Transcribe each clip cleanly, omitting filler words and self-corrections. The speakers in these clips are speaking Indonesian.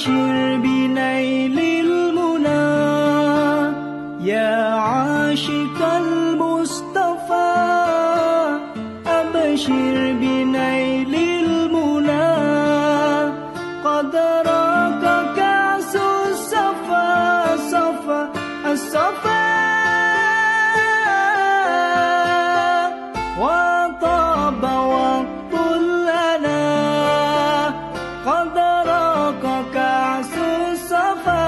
أبشر بنيل المنى يا عاشق المصطفى أبشر بنيل المنى قد راك كأس الصفا صفا الصفا وطاب وقت لنا قد راك كأس الصفا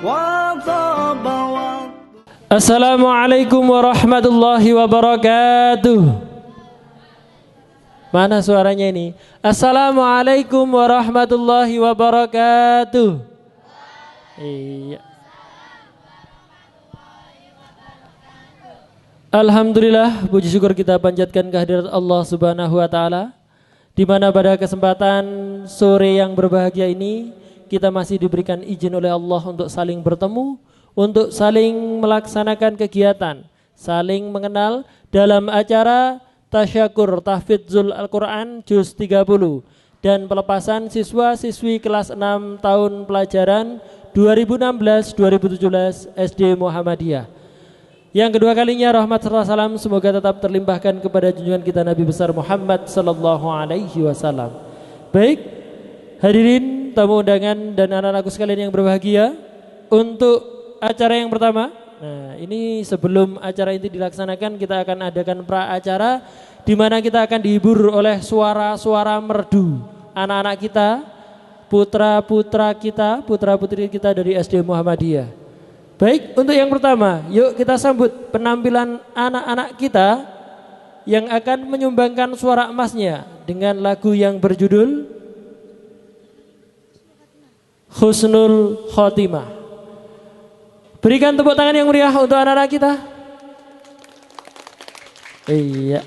وطاب وقت. Assalamualaikum warahmatullahi wabarakatuh. Mana suaranya ini? Assalamualaikum warahmatullahi wabarakatuh. Iya. Alhamdulillah, puji syukur kita panjatkan kehadirat Allah Subhanahu wa taala, di mana pada kesempatan sore yang berbahagia ini kita masih diberikan izin oleh Allah untuk saling bertemu, untuk saling melaksanakan kegiatan, saling mengenal dalam acara Tasyakur Tahfidzul Al-Quran Juz 30 dan pelepasan siswa-siswi kelas 6 tahun pelajaran 2016-2017 SD Muhammadiyah. Yang kedua kalinya rahmat serta salam semoga tetap terlimpahkan kepada junjungan kita Nabi besar Muhammad sallallahu alaihi wasallam. Baik, hadirin tamu undangan dan anak-anakku sekalian yang berbahagia, untuk acara yang pertama, nah ini sebelum acara ini dilaksanakan kita akan adakan pra acara di mana kita akan dihibur oleh suara-suara merdu anak-anak kita, putra-putri kita dari SD Muhammadiyah. Baik, untuk yang pertama, yuk kita sambut penampilan anak-anak kita yang akan menyumbangkan suara emasnya dengan lagu yang berjudul Husnul Khotimah. Berikan tepuk tangan yang meriah untuk anak-anak kita. Iya.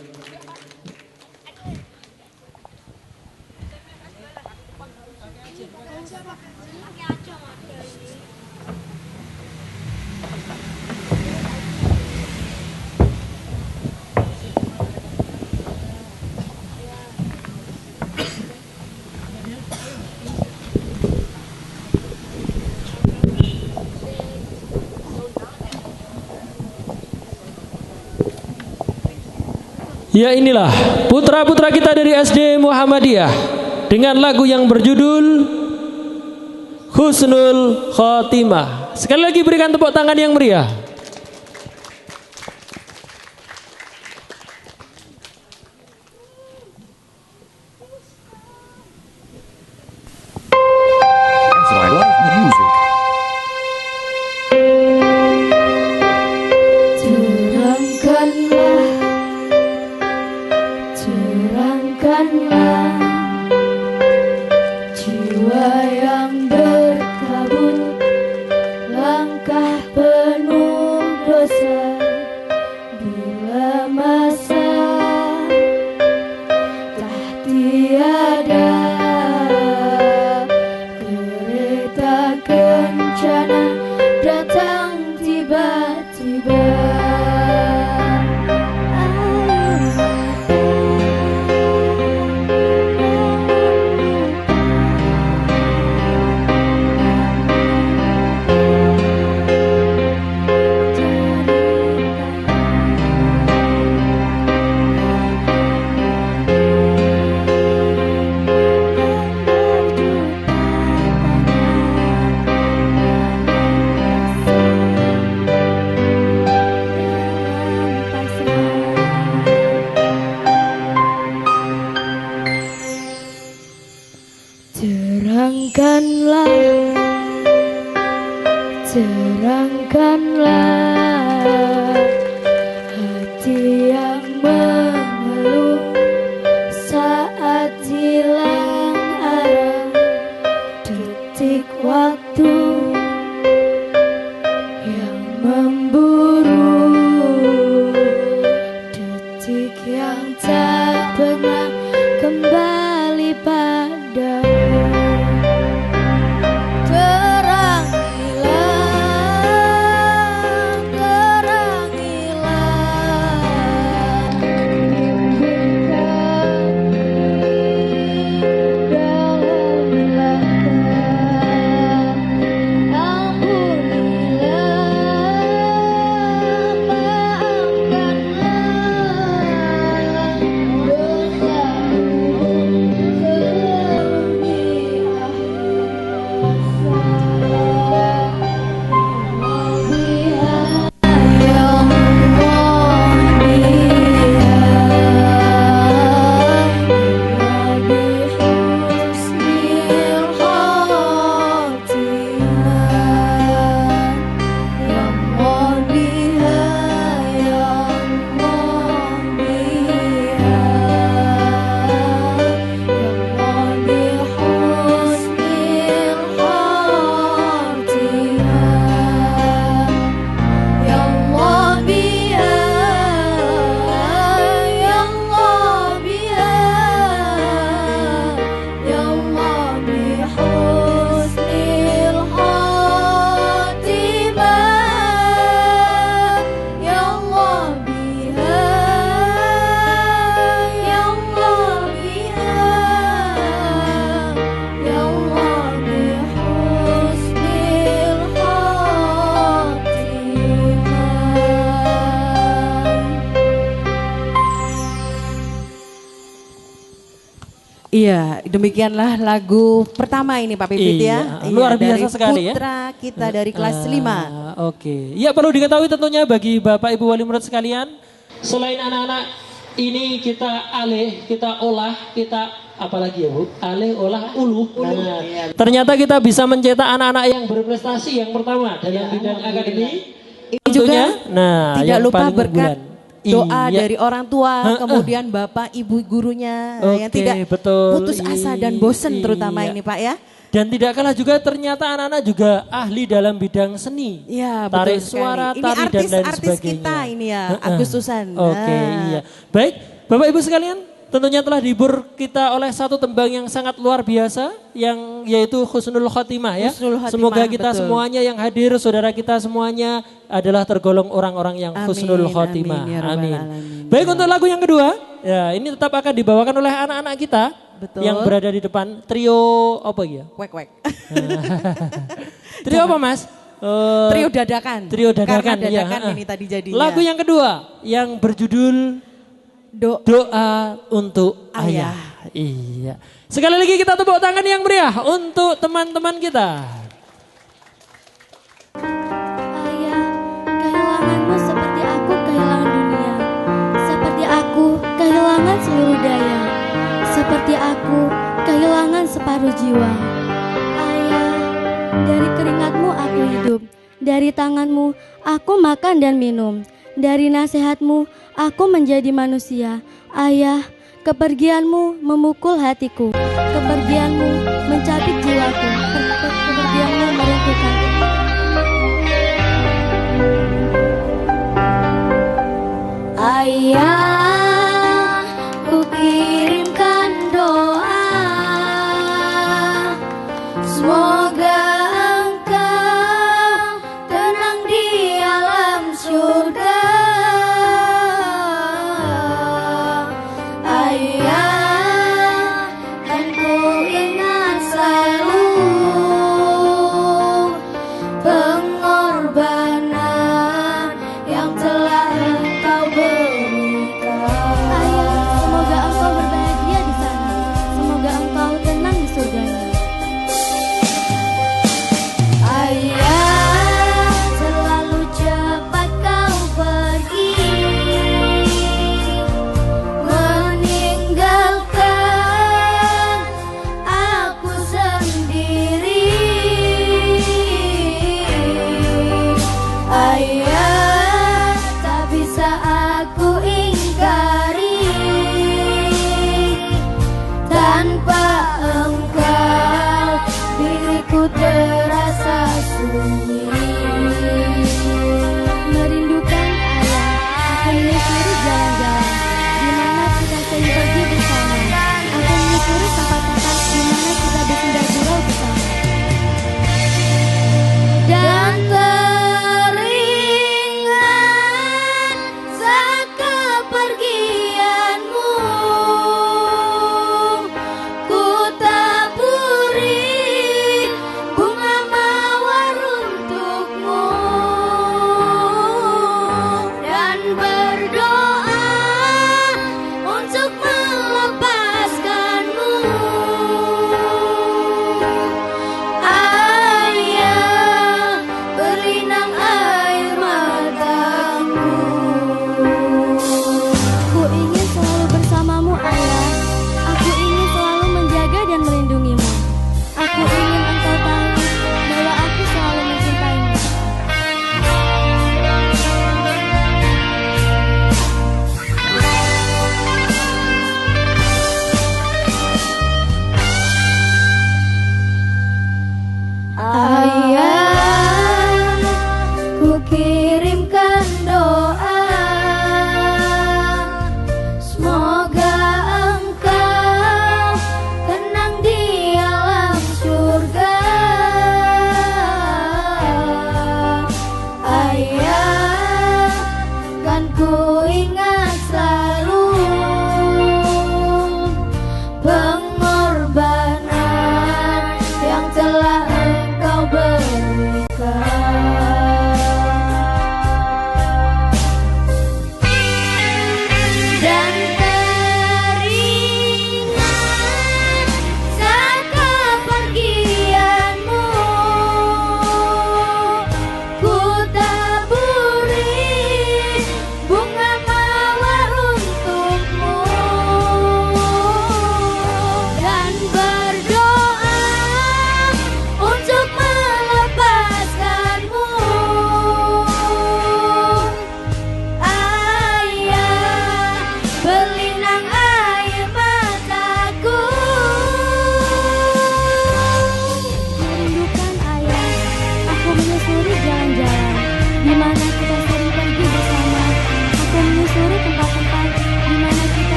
Ya, inilah putra-putra kita dari SD Muhammadiyah dengan lagu yang berjudul Husnul Khotimah. Sekali lagi berikan tepuk tangan yang meriah. Iya, demikianlah lagu pertama ini Pak Pipit ya. Luar biasa dari sekali ya. Putra kita dari kelas 5. Oke. Ya perlu diketahui tentunya bagi Bapak Ibu wali murid sekalian, selain anak-anak ini kita olah, kita apalagi ya Bu? Olah, uluh. Nah, iya. Ternyata kita bisa mencetak anak-anak yang berprestasi yang pertama dalam bidang akademik. Ini juga tidak lupa berkat doa dari orang tua, kemudian bapak ibu gurunya yang tidak putus asa dan bosen terutama ini Pak ya. Dan tidak kalah juga ternyata anak-anak juga ahli dalam bidang seni. Ya, tarik suara, tari dan lain sebagainya. Artis kita ini ya, Agustusan. Iya. Baik, Bapak Ibu sekalian, tentunya telah dihibur kita oleh satu tembang yang sangat luar biasa, yang yaitu Husnul Khotimah ya. Semoga kita semuanya yang hadir, saudara kita semuanya adalah tergolong orang-orang yang Husnul Khotimah. Amin. Baik, untuk lagu yang kedua, ya ini tetap akan dibawakan oleh anak-anak kita. Betul. Yang berada di depan trio apa ya? Wek. Trio apa Mas? Trio dadakan. Trio dadakan. Karena dadakan ini tadi jadinya. Lagu yang kedua yang berjudul Doa untuk Ayah. Iya. Sekali lagi kita tepuk tangan yang meriah untuk teman-teman kita. Ayah, kehilanganmu seperti aku kehilangan dunia. Seperti aku kehilangan seluruh daya. Seperti aku kehilangan separuh jiwa. Ayah, dari keringatmu aku hidup. Dari tanganmu aku makan dan minum. Dari nasihatmu aku menjadi manusia. Ayah, kepergianmu memukul hatiku. Kepergianmu mencabik jiwaku. Kepergianmu meruntuhkanku. Ayah, ku kirimkan doa, semoga engkau tenang di alam surga. Ayah, dan ku ingat selalu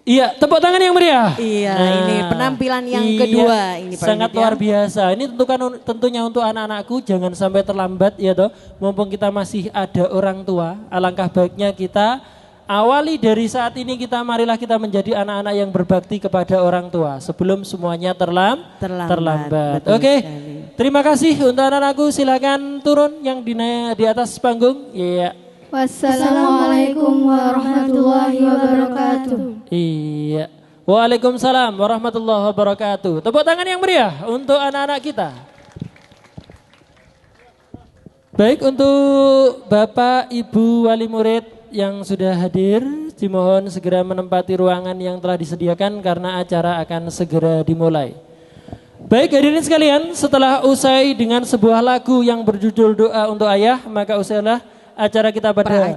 Iya, tepuk tangan yang meriah. Iya, ini penampilan yang kedua ini Pak sangat luar biasa. Ini tentunya untuk anak-anakku jangan sampai terlambat ya toh. Mumpung kita masih ada orang tua, alangkah baiknya kita awali dari saat ini marilah kita menjadi anak-anak yang berbakti kepada orang tua sebelum semuanya terlambat. Oke. Terima kasih untuk anak-anakku, silakan turun yang di atas panggung. Iya. Wassalamualaikum warahmatullahi wabarakatuh. Iya. Waalaikumsalam warahmatullahi wabarakatuh. Tepuk tangan yang meriah untuk anak-anak kita. Baik, untuk Bapak Ibu wali murid yang sudah hadir, dimohon segera menempati ruangan yang telah disediakan karena acara akan segera dimulai. Baik hadirin sekalian, setelah usai dengan sebuah lagu yang berjudul Doa untuk Ayah, maka usailah acara kita pada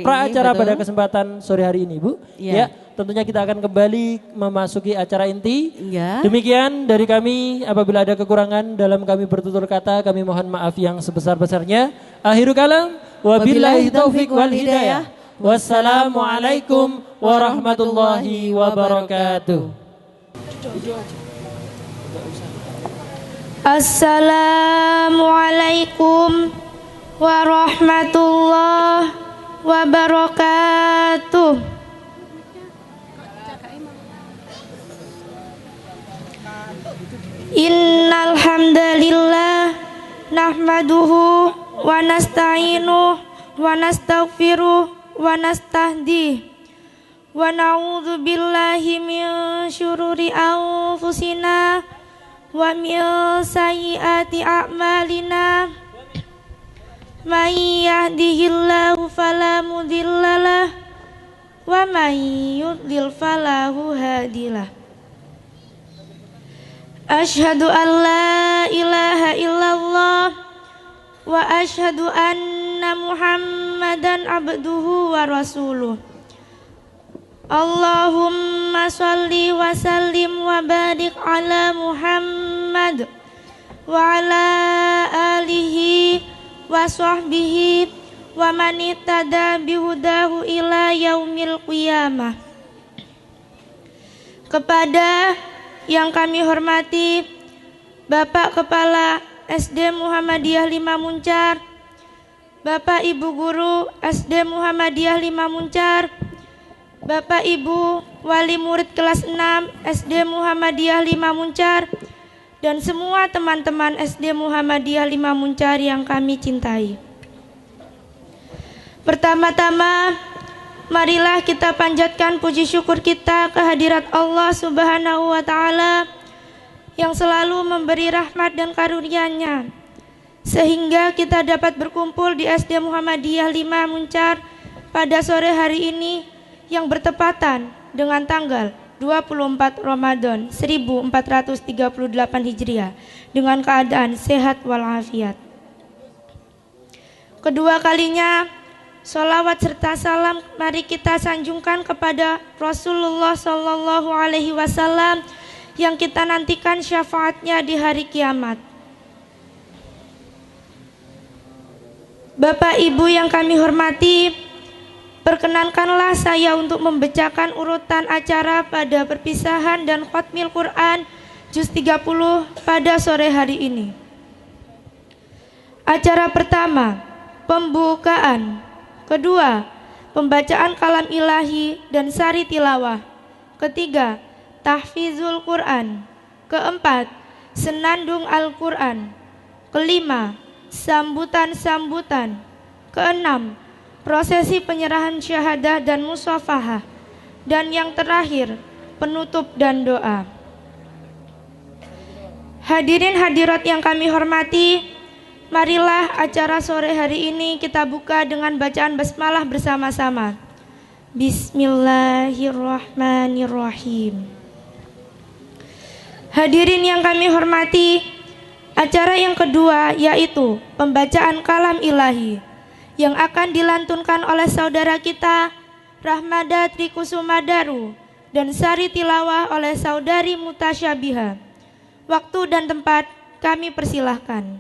pra-acara pada kesempatan sore hari ini, Bu. Ya, tentunya kita akan kembali memasuki acara inti. Ya. Demikian dari kami, apabila ada kekurangan dalam kami bertutur kata, kami mohon maaf yang sebesar-besarnya. Akhirul kalam, wabillahi taufik wal hidayah. Wassalamualaikum warahmatullahi wabarakatuh. Assalamualaikum warahmatullahi wabarakatuh. Innal hamdalillah nahmaduhu wa nasta'inuhu wa nastaghfiruh wa nastahdi wa na'udzu billahi min syururi anfusina wa min sayyiati a'malina. May yahdihillahu fala mudhillalah wa may yudlil falahu hadilah. Asyhadu an la ilaha illallah wa asyhadu anna Muhammadan abduhu wa rasuluh. Allahumma shalli wa sallim wa barik ala Muhammad wa ala alihi wa sahbihi wa man ittada bihudahu ila yaumil qiyamah. Kepada yang kami hormati Bapak Kepala SD Muhammadiyah 5 Muncar, Bapak Ibu Guru SD Muhammadiyah 5 Muncar, Bapak Ibu Wali Murid kelas 6 SD Muhammadiyah 5 Muncar, dan semua teman-teman SD Muhammadiyah 5 Muncar yang kami cintai. Pertama-tama, marilah kita panjatkan puji syukur kita kehadirat Allah Subhanahu wa Ta'ala yang selalu memberi rahmat dan karunia-Nya, sehingga kita dapat berkumpul di SD Muhammadiyah 5 Muncar pada sore hari ini yang bertepatan dengan tanggal 24 Ramadan 1438 Hijriah dengan keadaan sehat walafiat. Kedua kalinya, sholawat serta salam mari kita sanjungkan kepada Rasulullah Sallallahu Alaihi Wasallam yang kita nantikan syafaatnya di hari kiamat. Bapak Ibu yang kami hormati, perkenankanlah saya untuk membacakan urutan acara pada perpisahan dan khatmil Quran juz 30 pada sore hari ini. Acara pertama, pembukaan. Kedua, pembacaan kalam ilahi dan sari tilawah. Ketiga, tahfizul Quran. Keempat, senandung Al-Quran. Kelima, sambutan-sambutan. Keenam, prosesi penyerahan syahadah dan musafahah. Dan yang terakhir, penutup dan doa. Hadirin hadirat yang kami hormati, marilah acara sore hari ini kita buka dengan bacaan basmalah bersama-sama. Bismillahirrahmanirrahim. Hadirin yang kami hormati, acara yang kedua yaitu pembacaan kalam ilahi yang akan dilantunkan oleh saudara kita Rahmada Trikusumadaru dan sari tilawah oleh saudari Mutasyabiha. Waktu dan tempat kami persilahkan.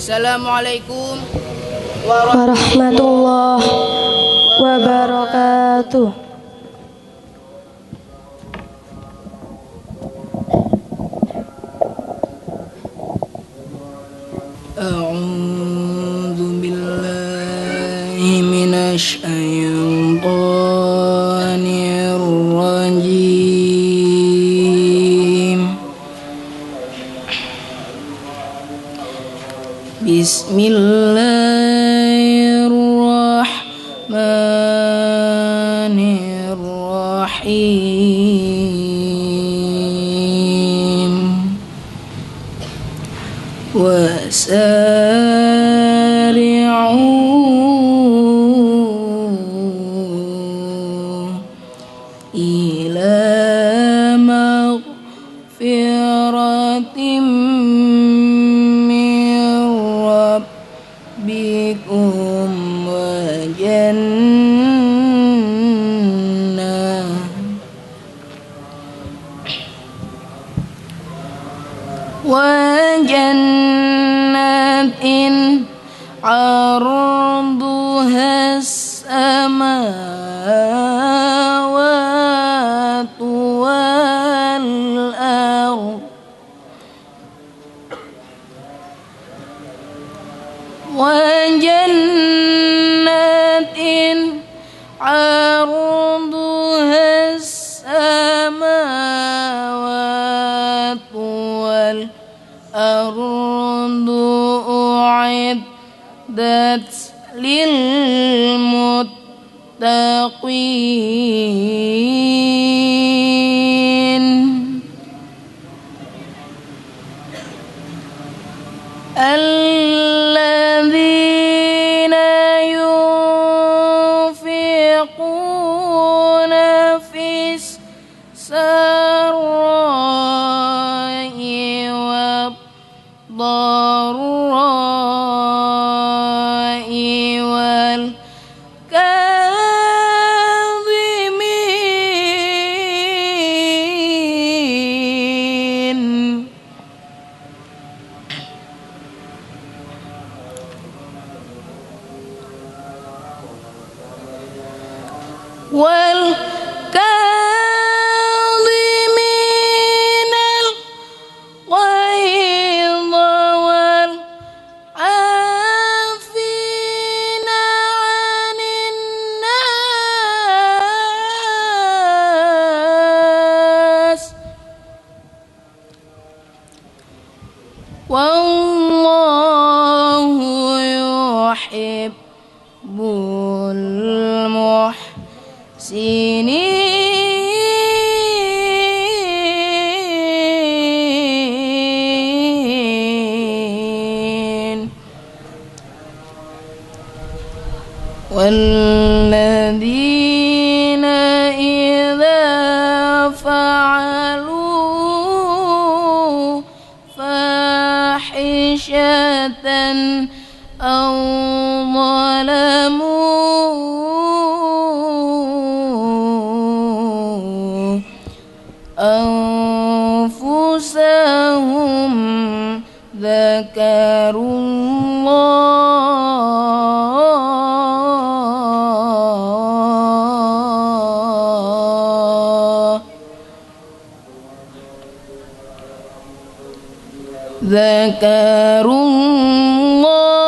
Assalamualaikum warahmatullahi wabarakatuh. A'udzu billahi minasy syaithanir rajim. Bismillahirrahmanirrahim. Wasari'u ila maghfiratin min rabbikum wa jannatin arduha as-samawati wal ardh wa jannatin arduha as-samawati wal ardu u'iddat lil muttaqin alladzina yunfiquna fis sarai wad dharra'i wal kadhimin wal kadhiminal ghaidha wal 'afina 'anil nas wallahu yuhibbul muhsinin والذين إذا فعلوا فاحشة أو ظلموا أنفسهم ذكروا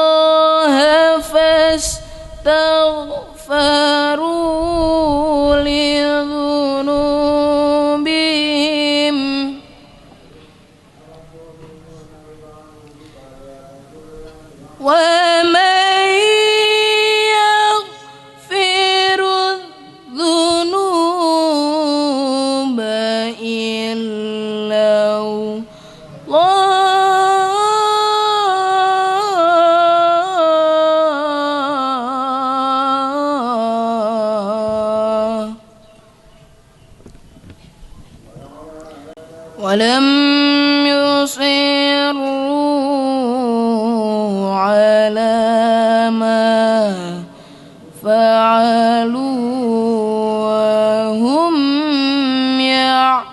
الله فاستغفروا لذنوبهم ومن يغفر الذنوب إلا الله ولم يصروا على ما فعلوا وهم يعلمون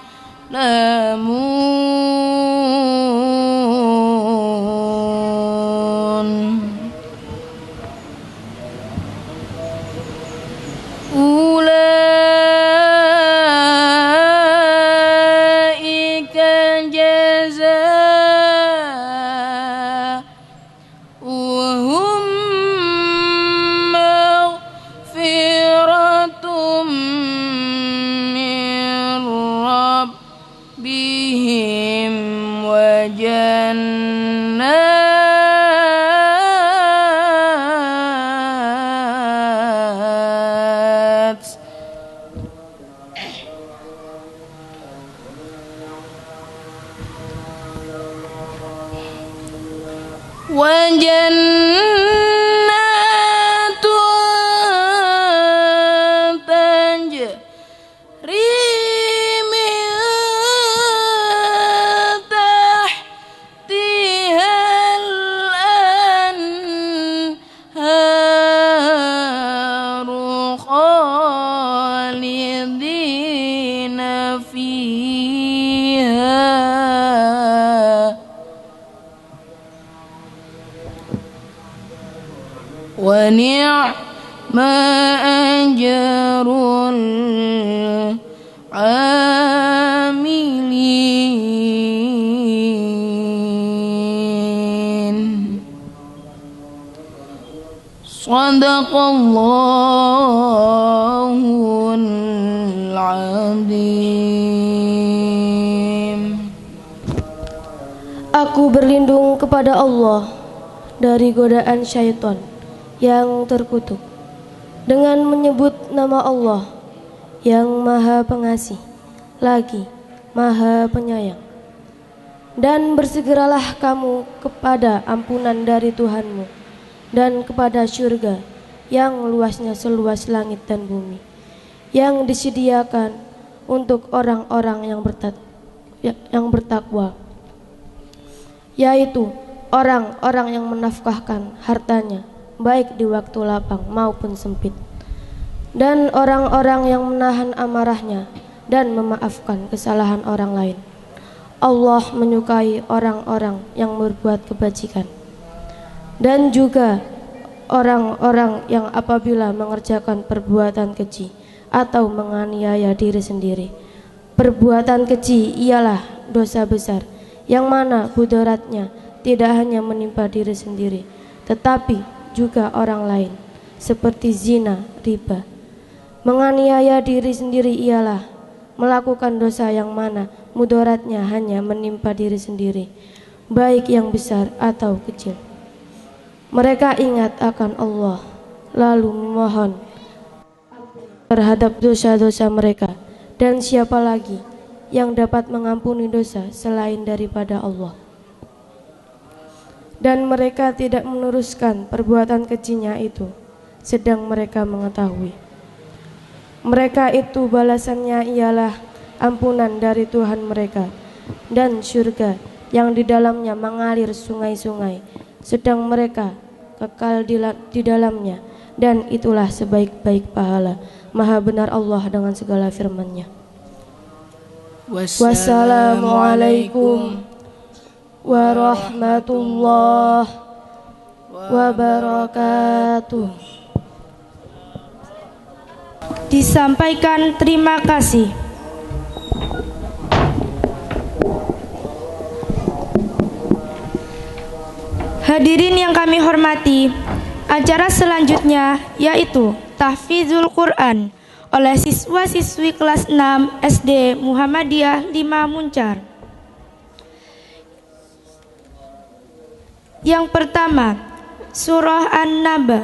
jannat wa jannatun tajri min tahtihal anharu khalidina fiha wa ni'ma ajrul amilin. Sadaqallahul azim. Aku berlindung kepada Allah dari godaan syaitan yang terkutuk dengan menyebut nama Allah yang Maha Pengasih lagi Maha Penyayang. Dan bersegeralah kamu kepada ampunan dari Tuhanmu dan kepada surga yang luasnya seluas langit dan bumi, yang disediakan untuk orang-orang yang bertakwa, yaitu orang-orang yang menafkahkan hartanya baik di waktu lapang maupun sempit, dan orang-orang yang menahan amarahnya dan memaafkan kesalahan orang lain. Allah menyukai orang-orang yang berbuat kebajikan, dan juga orang-orang yang apabila mengerjakan perbuatan keji atau menganiaya diri sendiri. Perbuatan keji ialah dosa besar yang mana mudaratnya tidak hanya menimpa diri sendiri tetapi juga orang lain, seperti zina, riba. Menganiaya diri sendiri ialah melakukan dosa yang mana mudaratnya hanya menimpa diri sendiri, baik yang besar atau kecil. Mereka ingat akan Allah, lalu memohon terhadap dosa-dosa mereka, dan siapa lagi yang dapat mengampuni dosa selain daripada Allah. Dan mereka tidak meneruskan perbuatan kejinya itu, sedang mereka mengetahui. Mereka itu balasannya ialah ampunan dari Tuhan mereka dan surga yang di dalamnya mengalir sungai-sungai, sedang mereka kekal di dalamnya, dan itulah sebaik-baik pahala. Maha benar Allah dengan segala firman-Nya. Wassalamualaikum warahmatullahi wabarakatuh. Disampaikan terima kasih. Hadirin yang kami hormati, acara selanjutnya yaitu Tahfizul Quran oleh siswa-siswi kelas 6 SD Muhammadiyah 5 Muncar. Yang pertama, Surah An-Naba.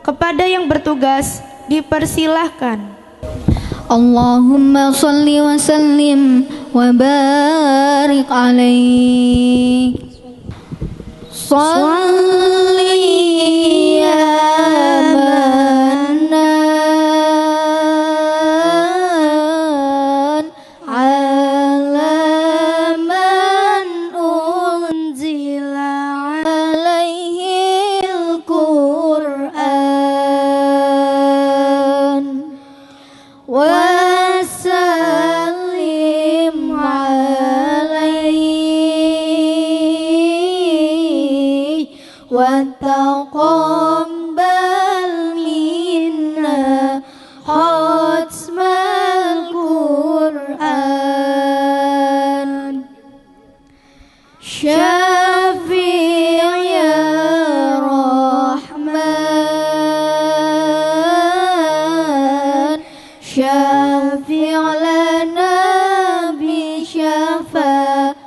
Kepada yang bertugas dipersilahkan. Allahumma salli wa sallim wa barik alaih. Salli ya Mannan ala man unzila alaihi al-Qur'an wa sallim alaihi wa taqabbal minna khatmal Qur'an Syafi' ya Rahman Syafi' lana bi syafa'ati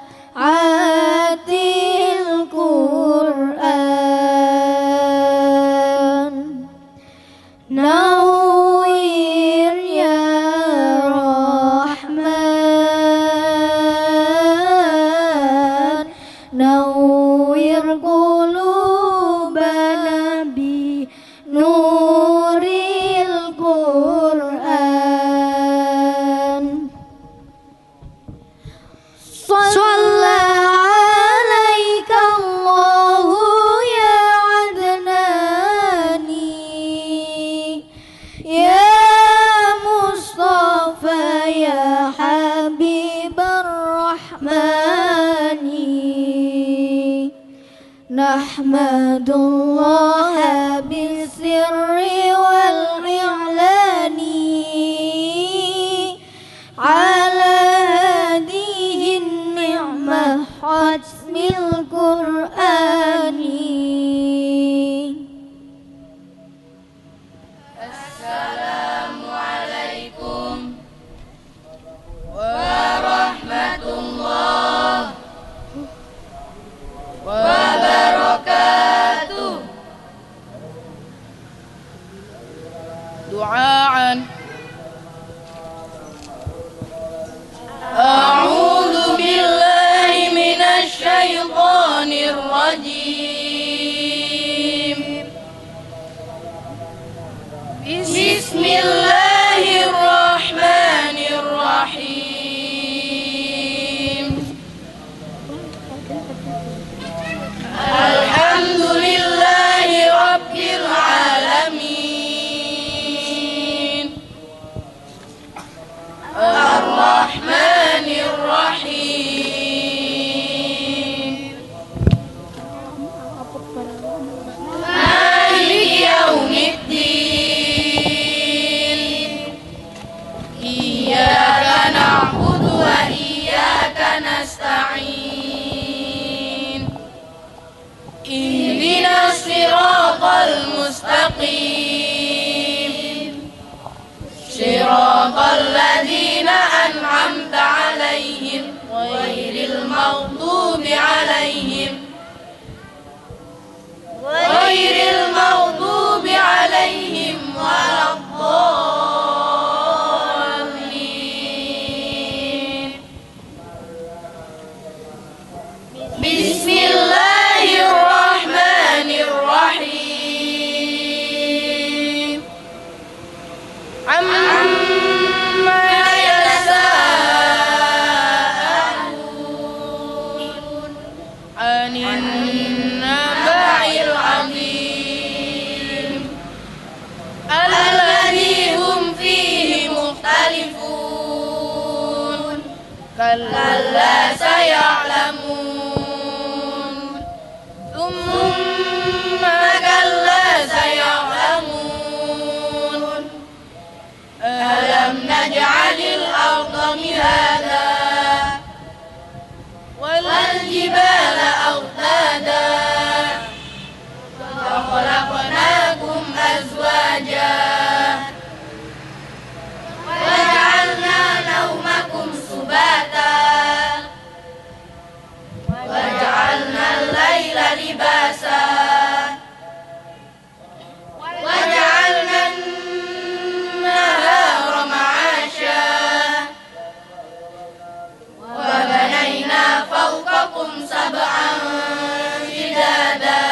صلى عليك الله يا عدناني يا مصطفى يا حبيب الرحمن نحمد الله بالسر والإعلان على هذه النعمة ختم القرآن السلام عليكم ورحمة الله وبركاته. دعاء. أعوذ بالله من الشيطان الرجيم. بسم الله الرحمن الرحيم. الحمد لله رب العالمين الرحمن الرحيم مالك يوم الدين إياك نعبد وإياك نستعين اهدنا الصراط المستقيم صراط الذين أنعمت عليهم غير المغضوب عليهم ولا الضالين. بسم الله الرحمن الرحيم. عما يتساءلون عن النبأ العظيم الذي هم فيه مختلفون كلا سيعلمون ثم كلا سيعلمون ألم نجعل الأرض مهادا والجبال أوتادا وخلقناكم أزواجا وجعلنا نومكم سباتا وجعلنا الليل لباسا وجعلنا النهار معاشا وبنينا فوقكم سبعا شدادا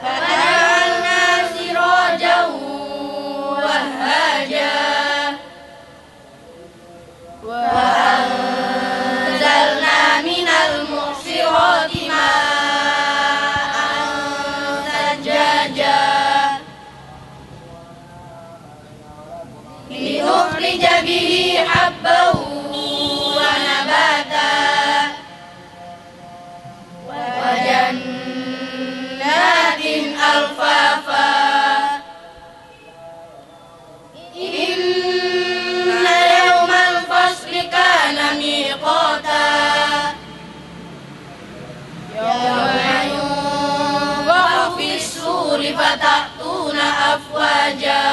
فجعلنا سراجا وهاجا وأنزلنا من المعصرات ماء ثجاجا لنخرج به حبا ونباتا وجنات ألفافا إن يوم الفصل كان ميقاتا يوم ينفخ في الصور فتأتون أفواجا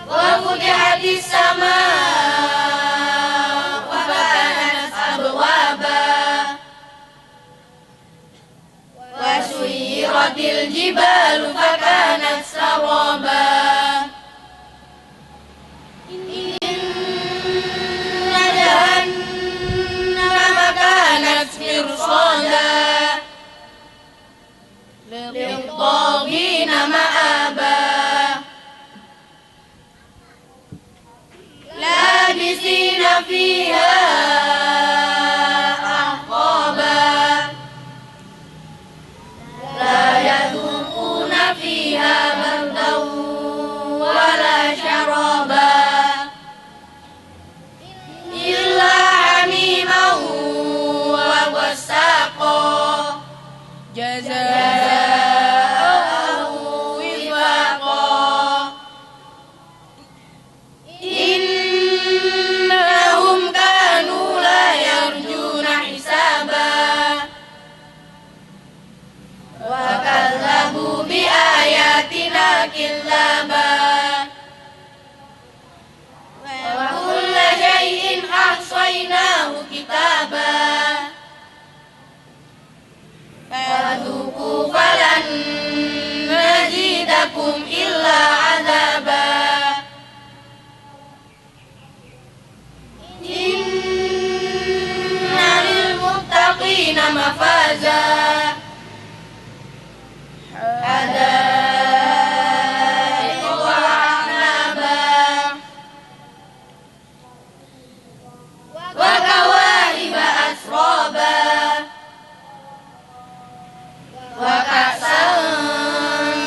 وفتحت السماء فكانت أبوابا وسيرت الجبال فكانت سرابا إن جهنم كانت مرصادا للطاغين مآبا لابسين فيها أحقابا لا يذوقون فيها بردا ولا شرابا إلا حميما وغساقا جزاء وفاقا إنهم كانوا لا يرجون حسابا وكذبوا بآياتنا كذابا وكل شيء أحصيناه كتابا فذوقوا فلن نزيدكم إلا عذابا إن للمتقين مفازا حدائق وأعنابا وكواعب أترابا وكأسا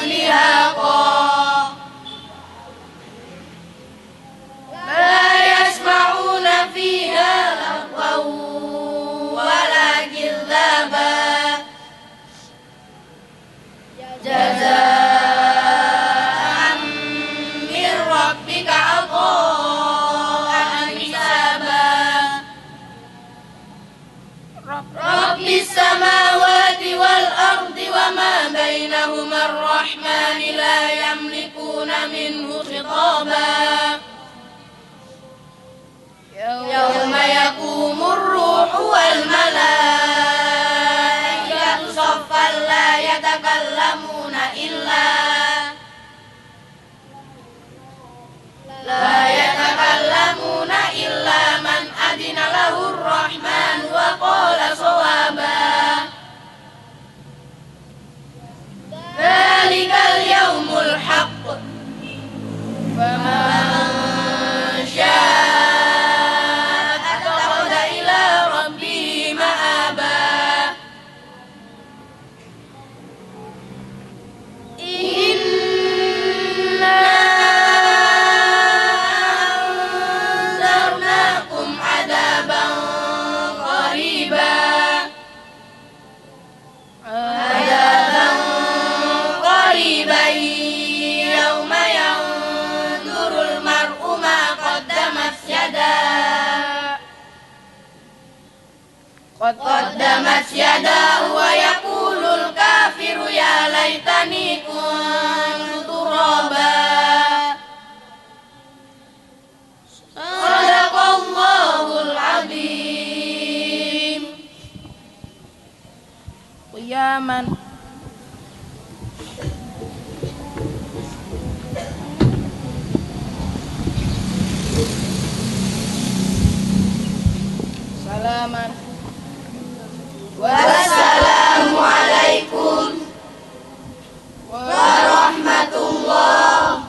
دهاقا لا يسمعون فيها لغوا ولا كذابا جزاء من ربك عطاء حسابا رب السماوات والأرض وما بينهما الرحمن لا يملكون منه خطابا يوم يقوم الروح والملائكة صفا لا يتكلمون إلا من أذن له الرحمن وقال صوابا ذلك اليوم الحق فمن شاء اتخذ إلى ربه مآبا إنا أنذرناكم عذابا قريبا يوم ينظر المرء ما قدمت يداه ويقول الكافر يا ليتني كنت ترابا صدق الله العظيم قياما salaman wassalamualaikum warahmatullahi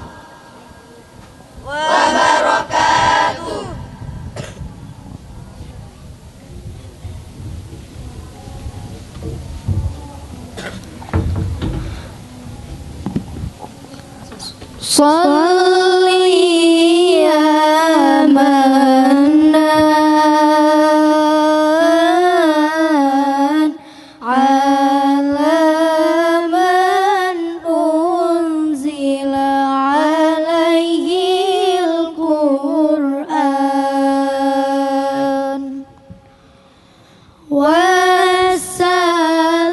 wabarakatuh. Salli ya Mannan ala man unzila alaihi al-Qur'an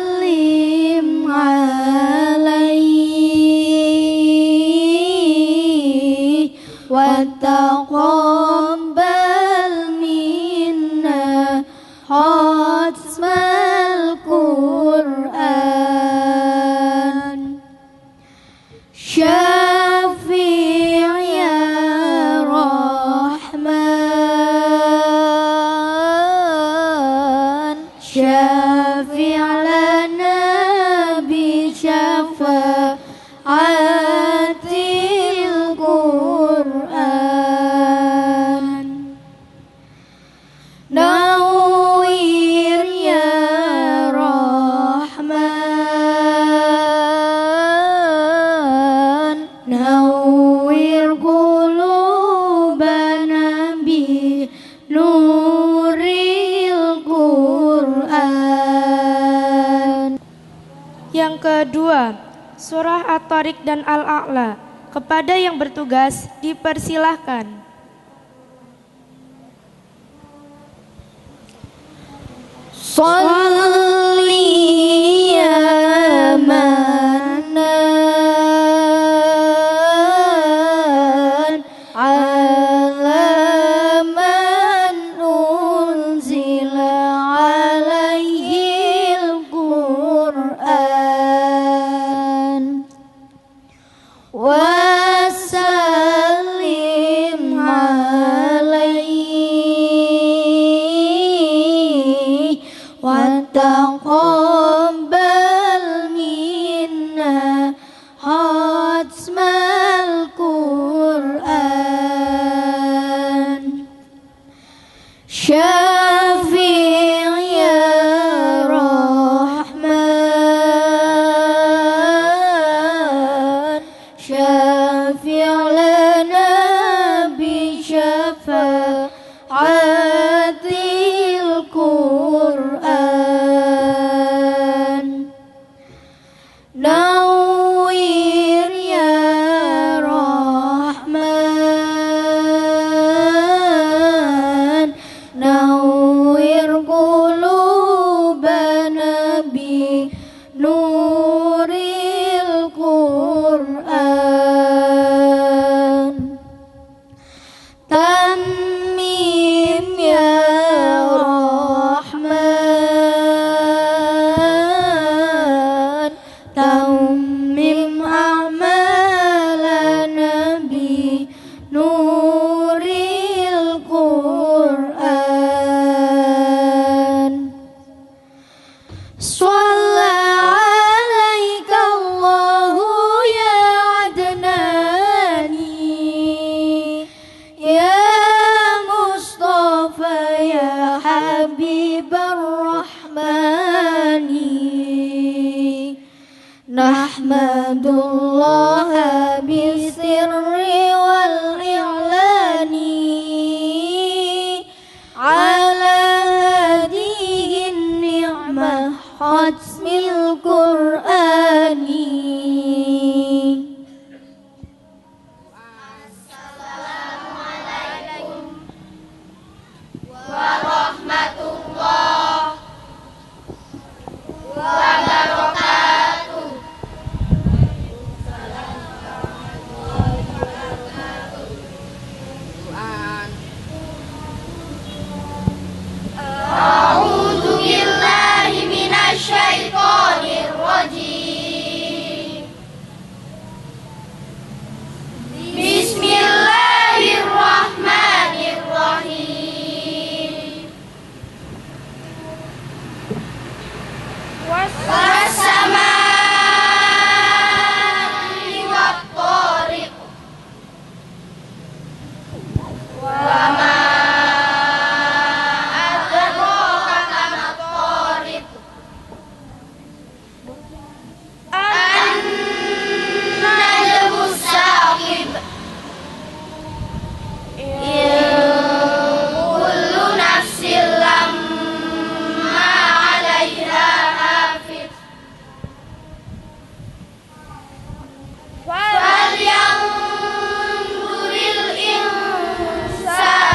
wasallim alaihi wa taqabbal minna khatmal Qur'an Syafi' ya Rahman Syafi' lana bi syafa'atil Qur'an 2, surah At-Tariq dan Al-A'la. Kepada yang bertugas dipersilahkan. Sholli ya manan ala man unzila alaihil Qur'an wasallim alaihi wa taqabbal minna hatmal Qur'an Syafi' ya Rahman Syafi' lana bi syafa'atil Qur'an Nawwir ya Rahman Nawwir qulubana bi nuril Qur'an Tammim ya Rahman Tammim a'malana bi nuril Qur'an Shalla alaika Allahu ya Adnani Ya Mustafa ya Habibar Rahmani Nahmadullaha bisirri wal i'lani Ala hadihin ni'mah khatmil Qur'ani A'udzu billahi minasy syaithanir rajim. Bismillahirrahmanirrahim. Was-samaa'i wat-thariq. Wa ma adraka mat-thariq. An-najmus saqib. Kullu nafsin lamma 'alaiha hafiz. Falyanzuril insanu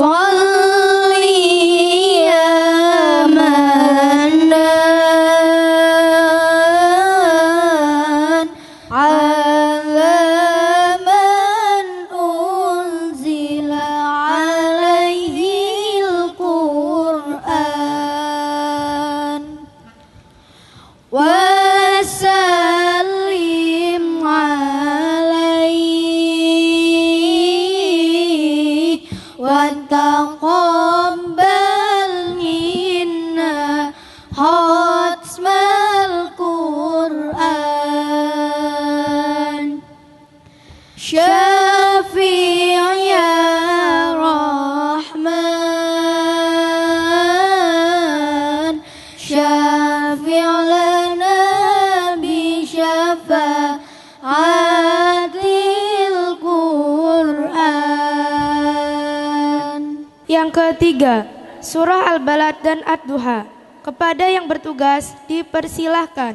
Sholli ya Mannan ala man unzila alaihi al-Qur'an wa sallim alaihi wa taqabbal minna khatmal Qur'an Syafi' ya Rahman Syafi' lana bi syafa'atil Qur'an. Yang ketiga, surah Al-Balad dan Ad-Duha. Kepada yang bertugas dipersilahkan.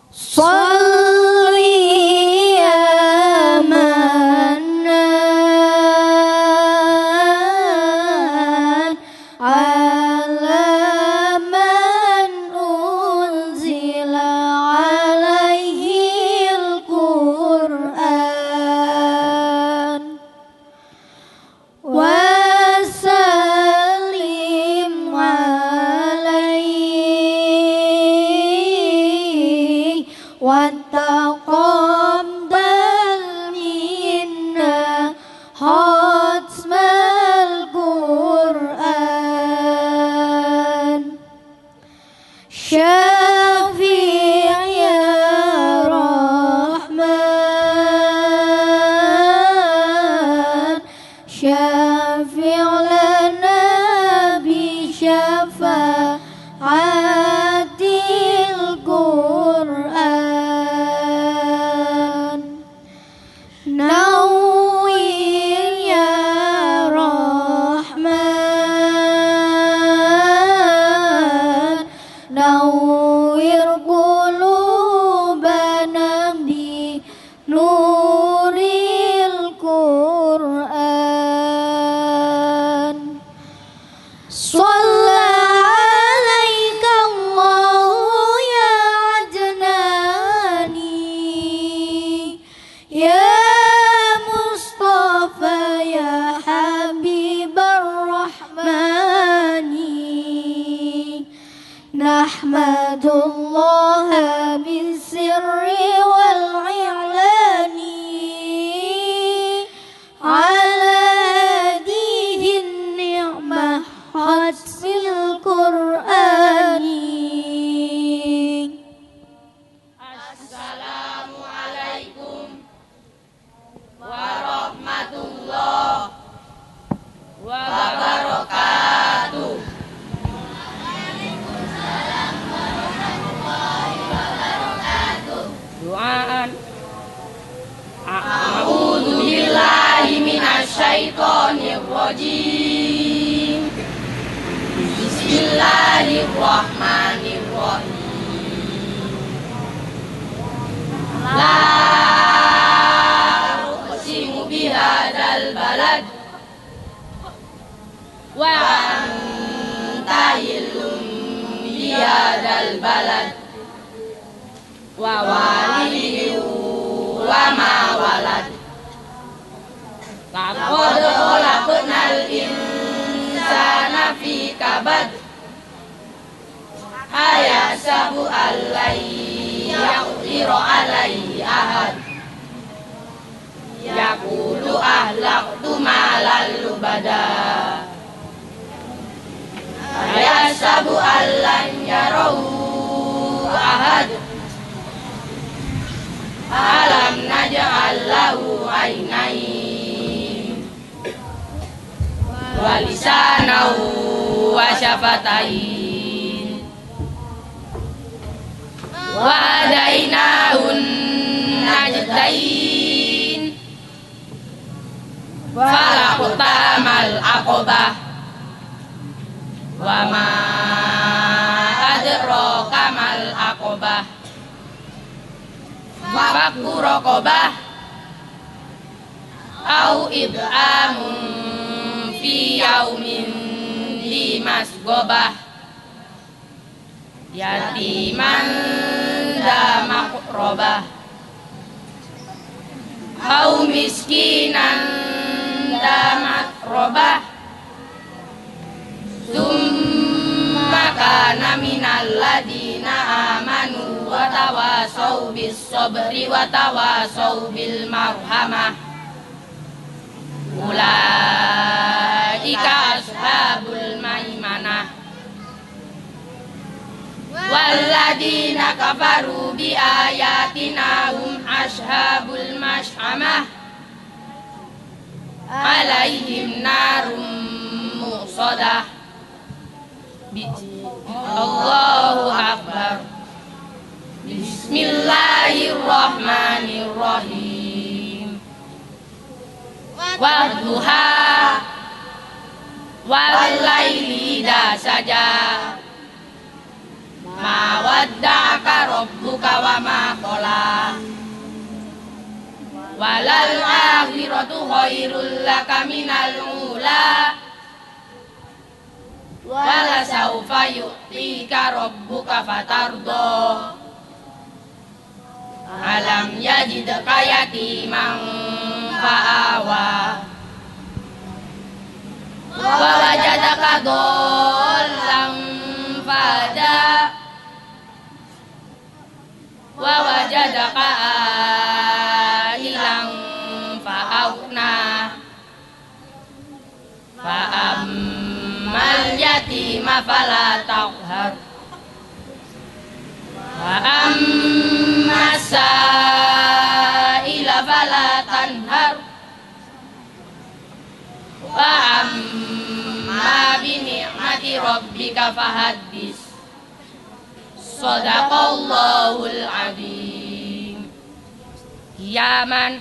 Sholli ya Mannan ala man unzila alaihi al-Qur'an wa sallim alaihi wa taqabbal minna khatmal Qur'an Syafi' ya Rahman Syafi' lana bi syafa'atil Qur'an Nawwir ya Rahman Nawwir qulubana bi nuril Qur'an Shalla alaika Allahu ya Adnani Ya Mustafa ya Habibar Rahmani Nahmadullaha bisirri wal i'lani ala hadihin ni'mah khatmil Qur'ani Assalamualaikum warahmatullahi wabarakatuh. Doaan. A'udzu billahi minasyaitonir rajim. Bismillahirrahmanirrahim. La uqsimu bihadzal balad wa anta hillum bihadzal balad wa walidin wa ma walad. Laqad khalaqnal insana fi kabad ayasabu allai yaqdiru alaihi ahad yaqulu ahlaqtu malal lubada ayasabu allan yarahu ahad alam naj'al lahu ainain wa lisanahu wa syafatain wa hadainahun najdain falaqtamal aqobah wa ma adraka mal aqobah fakku raqobah au id'amun fi yaumin di masgobah yatiman da makrobah au miskinan da makrobah summa kana minal ladina amanu wa tawasau bis sabri wa tawasau bil marhamah ulaika ashabul maimanah walladina kafaru bi ayatina hum ashabul mash'amah alaihim narum musadah. Allahu akbar. Bismillahirrahmanirrahim. Wadduha wal-laili idza saja ma wadda'aka rabbuka wa ma qala walal akhiratu khairul laka minal ula wala saufa yu'tika rabbuka fatardo alam yajidka yatiman fa'awa wa wajadaka dhallan fahada wa wajadaka ailan fa'aghna fa'ammal yatima fala taqhar wa ammas sa'ila fala tanhar wa amma bi ni'mati rabbika fahaddis. Shadaqallahul azim. Yaman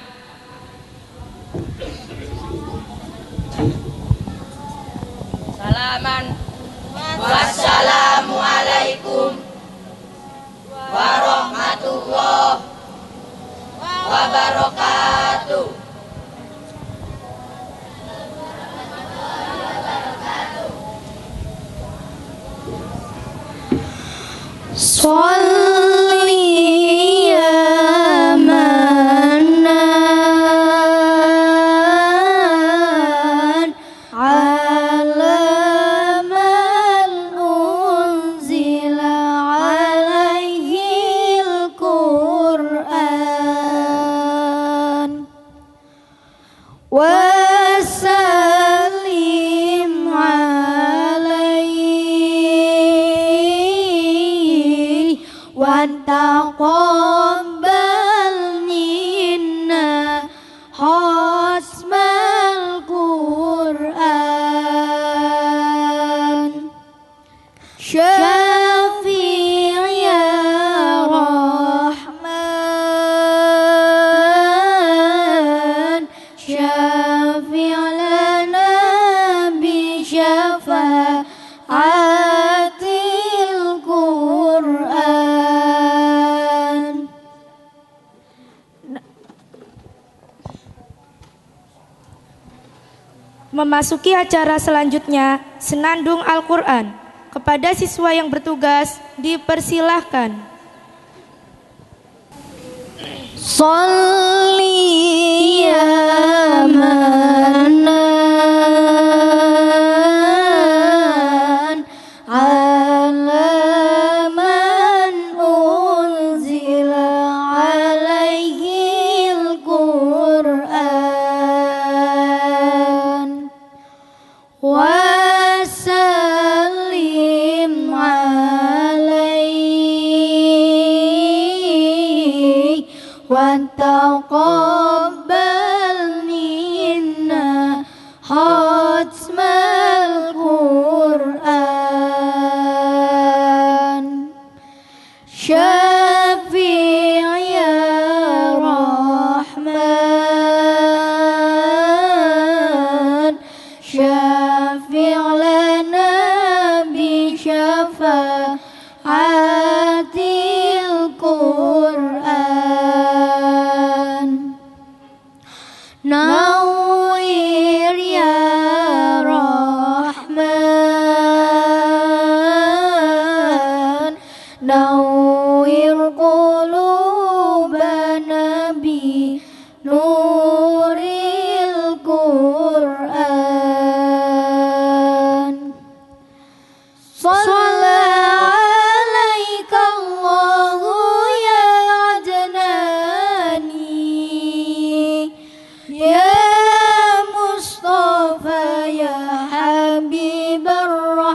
salaman wassalamu alaikum warahmatullahi wabarakatuh. Sholli ya Mannan ala man unzila alaihi al-Qur'an wa sallim alaihi wa taqabbal minna hasmal Qur'an Syafi' ya Rahman Syafi' lana bi syafa'atil Qur'an. Memasuki acara selanjutnya, Senandung Al-Quran. Kepada siswa yang bertugas, dipersilahkan. Sholli ya Mannan ala man unzila alaihi al-Qur'an wa sallim alaihi wa taqabbal minna hatmal Qur'an Syafi' ya Rahman Syafi' lana bi syafa'atil Qur'an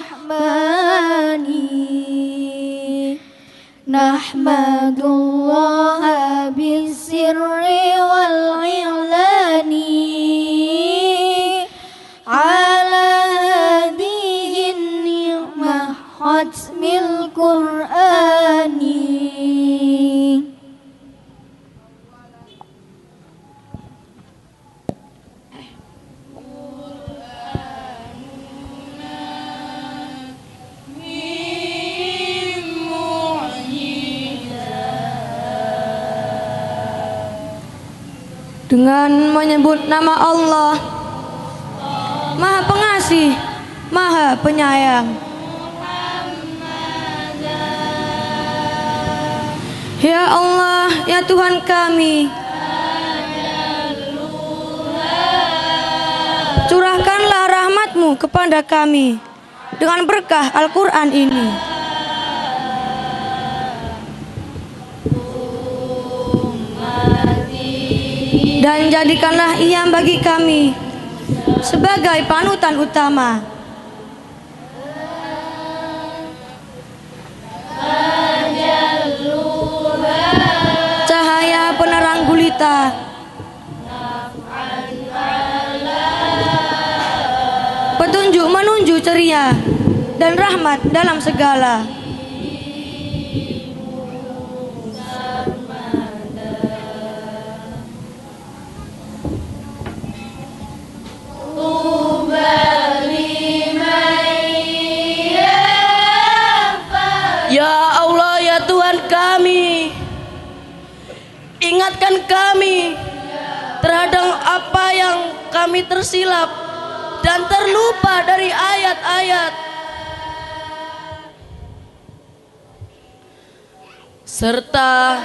الرحمن نحمدullah بالسر والإعلان على هذه النعمة ختم القرآن. Dengan menyebut nama Allah, Maha Pengasih, Maha Penyayang. Ya Allah, ya Tuhan kami, curahkanlah rahmat-Mu kepada kami dengan berkah Al-Quran ini. Dan jadikanlah ia bagi kami sebagai panutan utama. Cahaya penerang gulita, petunjuk menuju ceria, dan rahmat dalam segala. Ya Allah, ya Tuhan kami, ingatkan kami terhadap apa yang kami tersilap dan terlupa dari ayat-ayat, serta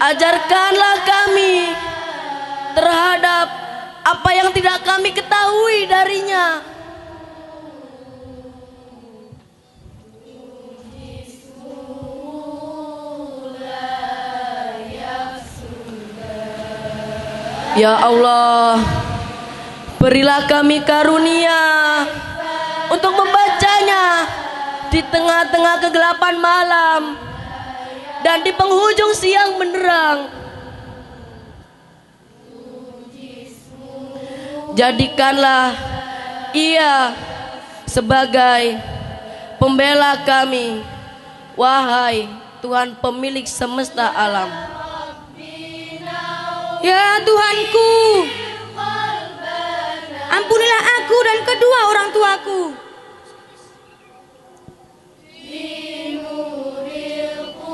ajarkanlah kami terhadap apa yang tidak kami ketahui darinya. Ya Allah, berilah kami karunia untuk membacanya di tengah-tengah kegelapan malam dan di penghujung siang menerang. Jadikanlah ia sebagai pembela kami, wahai Tuhan pemilik semesta alam. Ya Tuhanku, ampunilah aku dan kedua orang tuaku,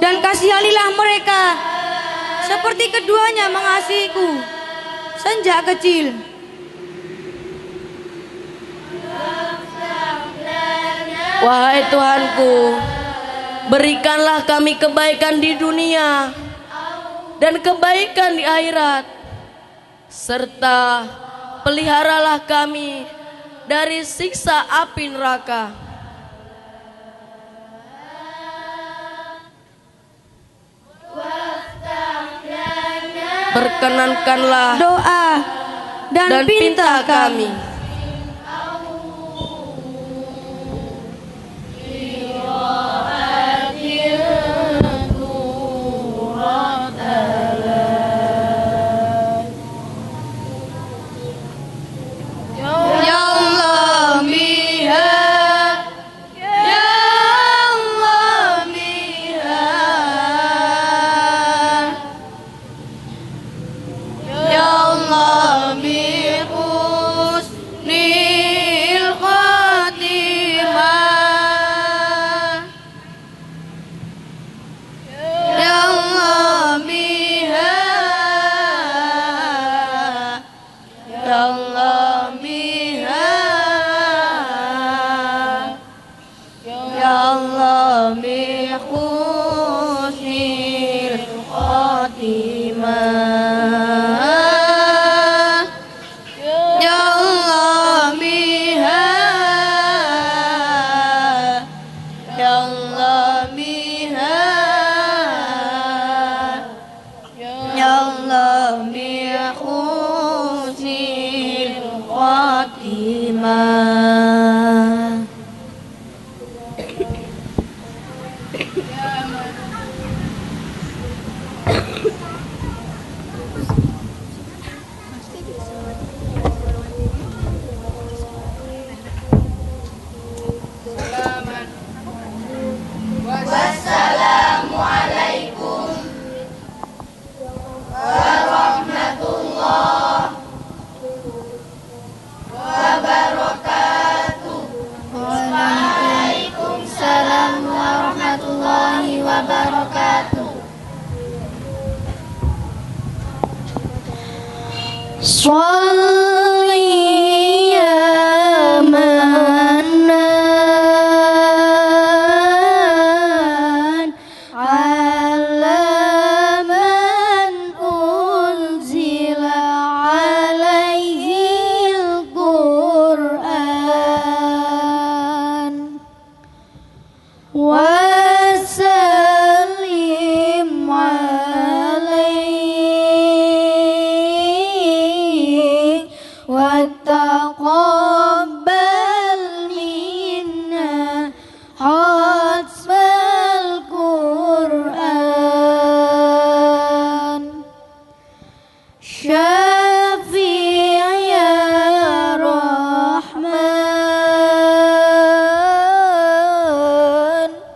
dan kasihanilah mereka seperti keduanya mengasihiku sejak kecil. Wahai Tuhanku, berikanlah kami kebaikan di dunia dan kebaikan di akhirat, serta peliharalah kami dari siksa api neraka. Perkenankanlah Doa dan pinta kami. Sholli ya Mannan ala man unzila alaihil Qur'an wa sallim alaihi wa taqabbal minna hatmal Qur'an Syafi' ya Rahman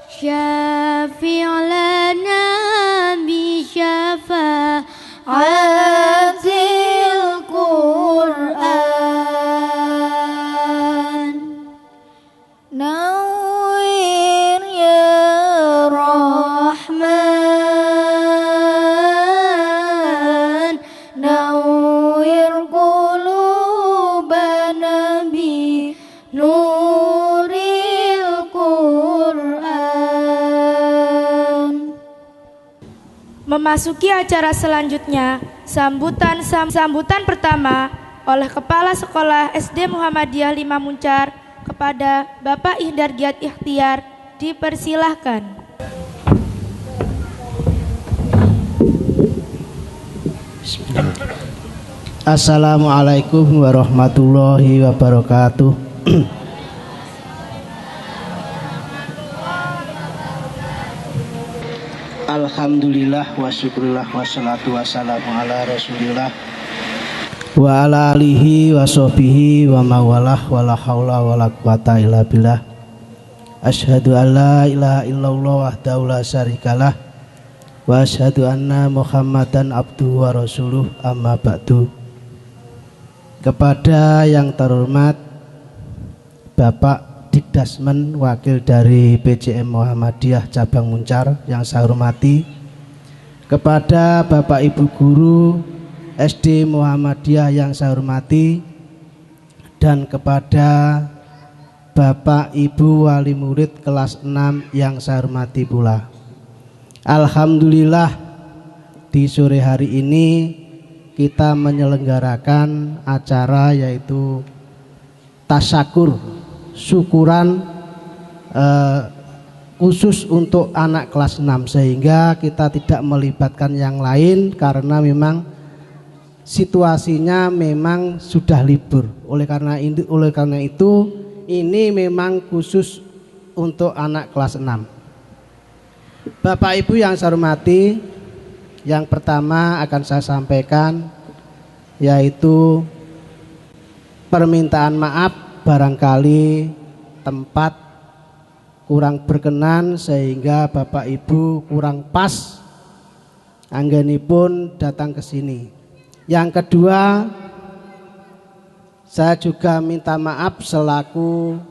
Syafi' lana bi syafa'atil Qur'an Nawwir ya Rahman Nawwir qulubana bi nuril Qur'an. Memasuki acara selanjutnya, sambutan pertama oleh Kepala Sekolah SD Muhammadiyah 5 Muncar kepada Bapak Ihdar Giat Ikhtiar dipersilahkan. Assalamualaikum warahmatullahi wabarakatuh. Alhamdulillah wa syukurillah wassalatu wassalamu ala rasulillah wa ala alihi wa sahbihi wa mawalah wa la hawla wa la quwata illa billah. Asyhadu an la ilaha illallah wahdahu la syarikalah wa asyhadu anna Muhammadan abduhu wa rasuluh, amma ba'du. Kepada yang terhormat Bapak Dikdasmen wakil dari PJM Muhammadiyah Cabang Muncar yang saya hormati, kepada Bapak Ibu Guru SD Muhammadiyah yang saya hormati, dan kepada Bapak Ibu Wali Murid kelas 6 yang saya hormati pula. Alhamdulillah di sore hari ini kita menyelenggarakan acara yaitu tasyakur, syukuran khusus untuk anak kelas 6, sehingga kita tidak melibatkan yang lain karena memang situasinya memang sudah libur. Oleh karena itu ini memang khusus untuk anak kelas 6. Bapak Ibu yang saya hormati, yang pertama akan saya sampaikan yaitu permintaan maaf barangkali tempat kurang berkenan sehingga Bapak Ibu kurang pas anggenipun datang ke sini. Yang kedua, saya juga minta maaf selaku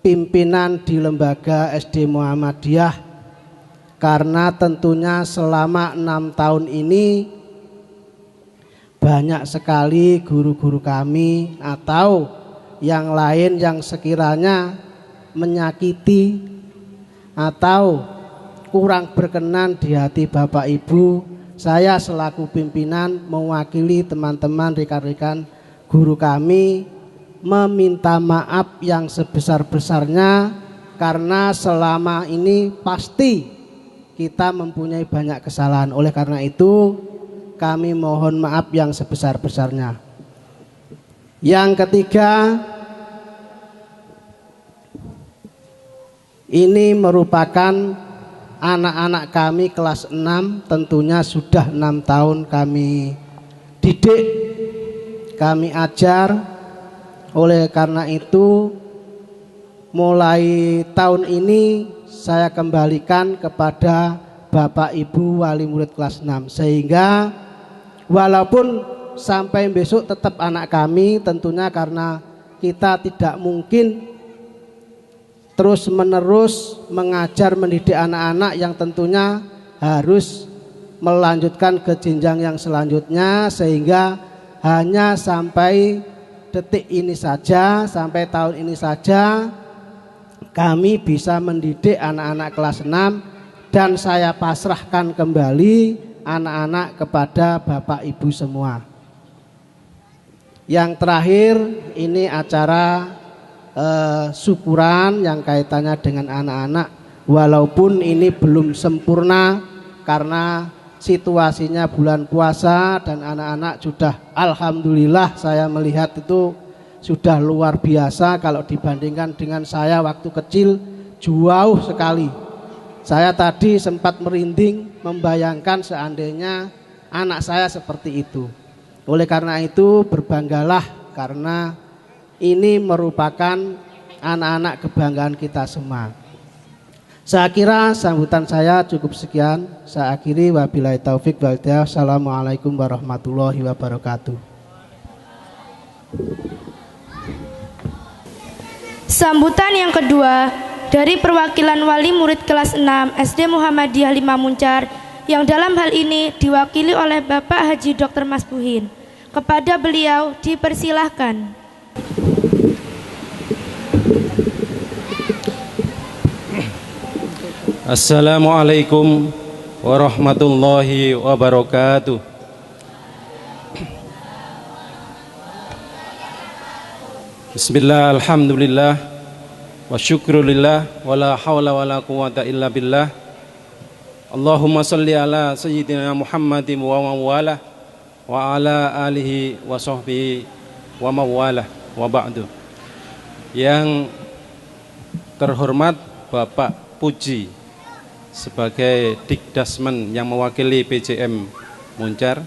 pimpinan di lembaga SD Muhammadiyah, karena tentunya selama 6 tahun ini banyak sekali guru-guru kami atau yang lain yang sekiranya menyakiti atau kurang berkenan di hati Bapak Ibu. Saya selaku pimpinan mewakili teman-teman rekan-rekan guru kami meminta maaf yang sebesar-besarnya, karena selama ini pasti kita mempunyai banyak kesalahan. Oleh karena itu kami mohon maaf yang sebesar-besarnya. Yang ketiga, ini merupakan anak-anak kami kelas 6, tentunya sudah 6 tahun kami didik, kami ajar. Oleh karena itu mulai tahun ini saya kembalikan kepada Bapak Ibu Wali Murid kelas 6, sehingga walaupun sampai besok tetap anak kami, tentunya karena kita tidak mungkin terus menerus mengajar mendidik anak-anak yang tentunya harus melanjutkan ke jenjang yang selanjutnya, sehingga hanya sampai detik ini saja, sampai tahun ini saja kami bisa mendidik anak-anak kelas 6 dan saya pasrahkan kembali anak-anak kepada Bapak Ibu semua. Yang terakhir ini acara syukuran yang kaitannya dengan anak-anak, walaupun ini belum sempurna karena situasinya bulan puasa dan anak-anak sudah alhamdulillah saya melihat itu sudah luar biasa kalau dibandingkan dengan saya waktu kecil, jauh sekali. Saya tadi sempat merinding membayangkan seandainya anak saya seperti itu. Oleh karena itu berbanggalah karena ini merupakan anak-anak kebanggaan kita semua. Saya kira sambutan saya cukup sekian. Saya akhiri, wabillahi taufik wal hidayah. Assalamualaikum warahmatullahi wabarakatuh. Sambutan yang kedua dari perwakilan wali murid kelas 6 SD Muhammadiyah 5 Muncar yang dalam hal ini diwakili oleh Bapak Haji Dr. Masbuhin. Kepada beliau dipersilahkan. Assalamualaikum warahmatullahi wabarakatuh. Bismillah, alhamdulillah, wa syukrulillah, wa la hawla wa la quwata illa billah. Allahumma salli ala sayyidina Muhammadin wa mawalah, wa ala alihi wa sahbihi wa mawalah, wa ba'du. Yang terhormat Bapak Puji sebagai Dikdasmen yang mewakili PJM Muncar,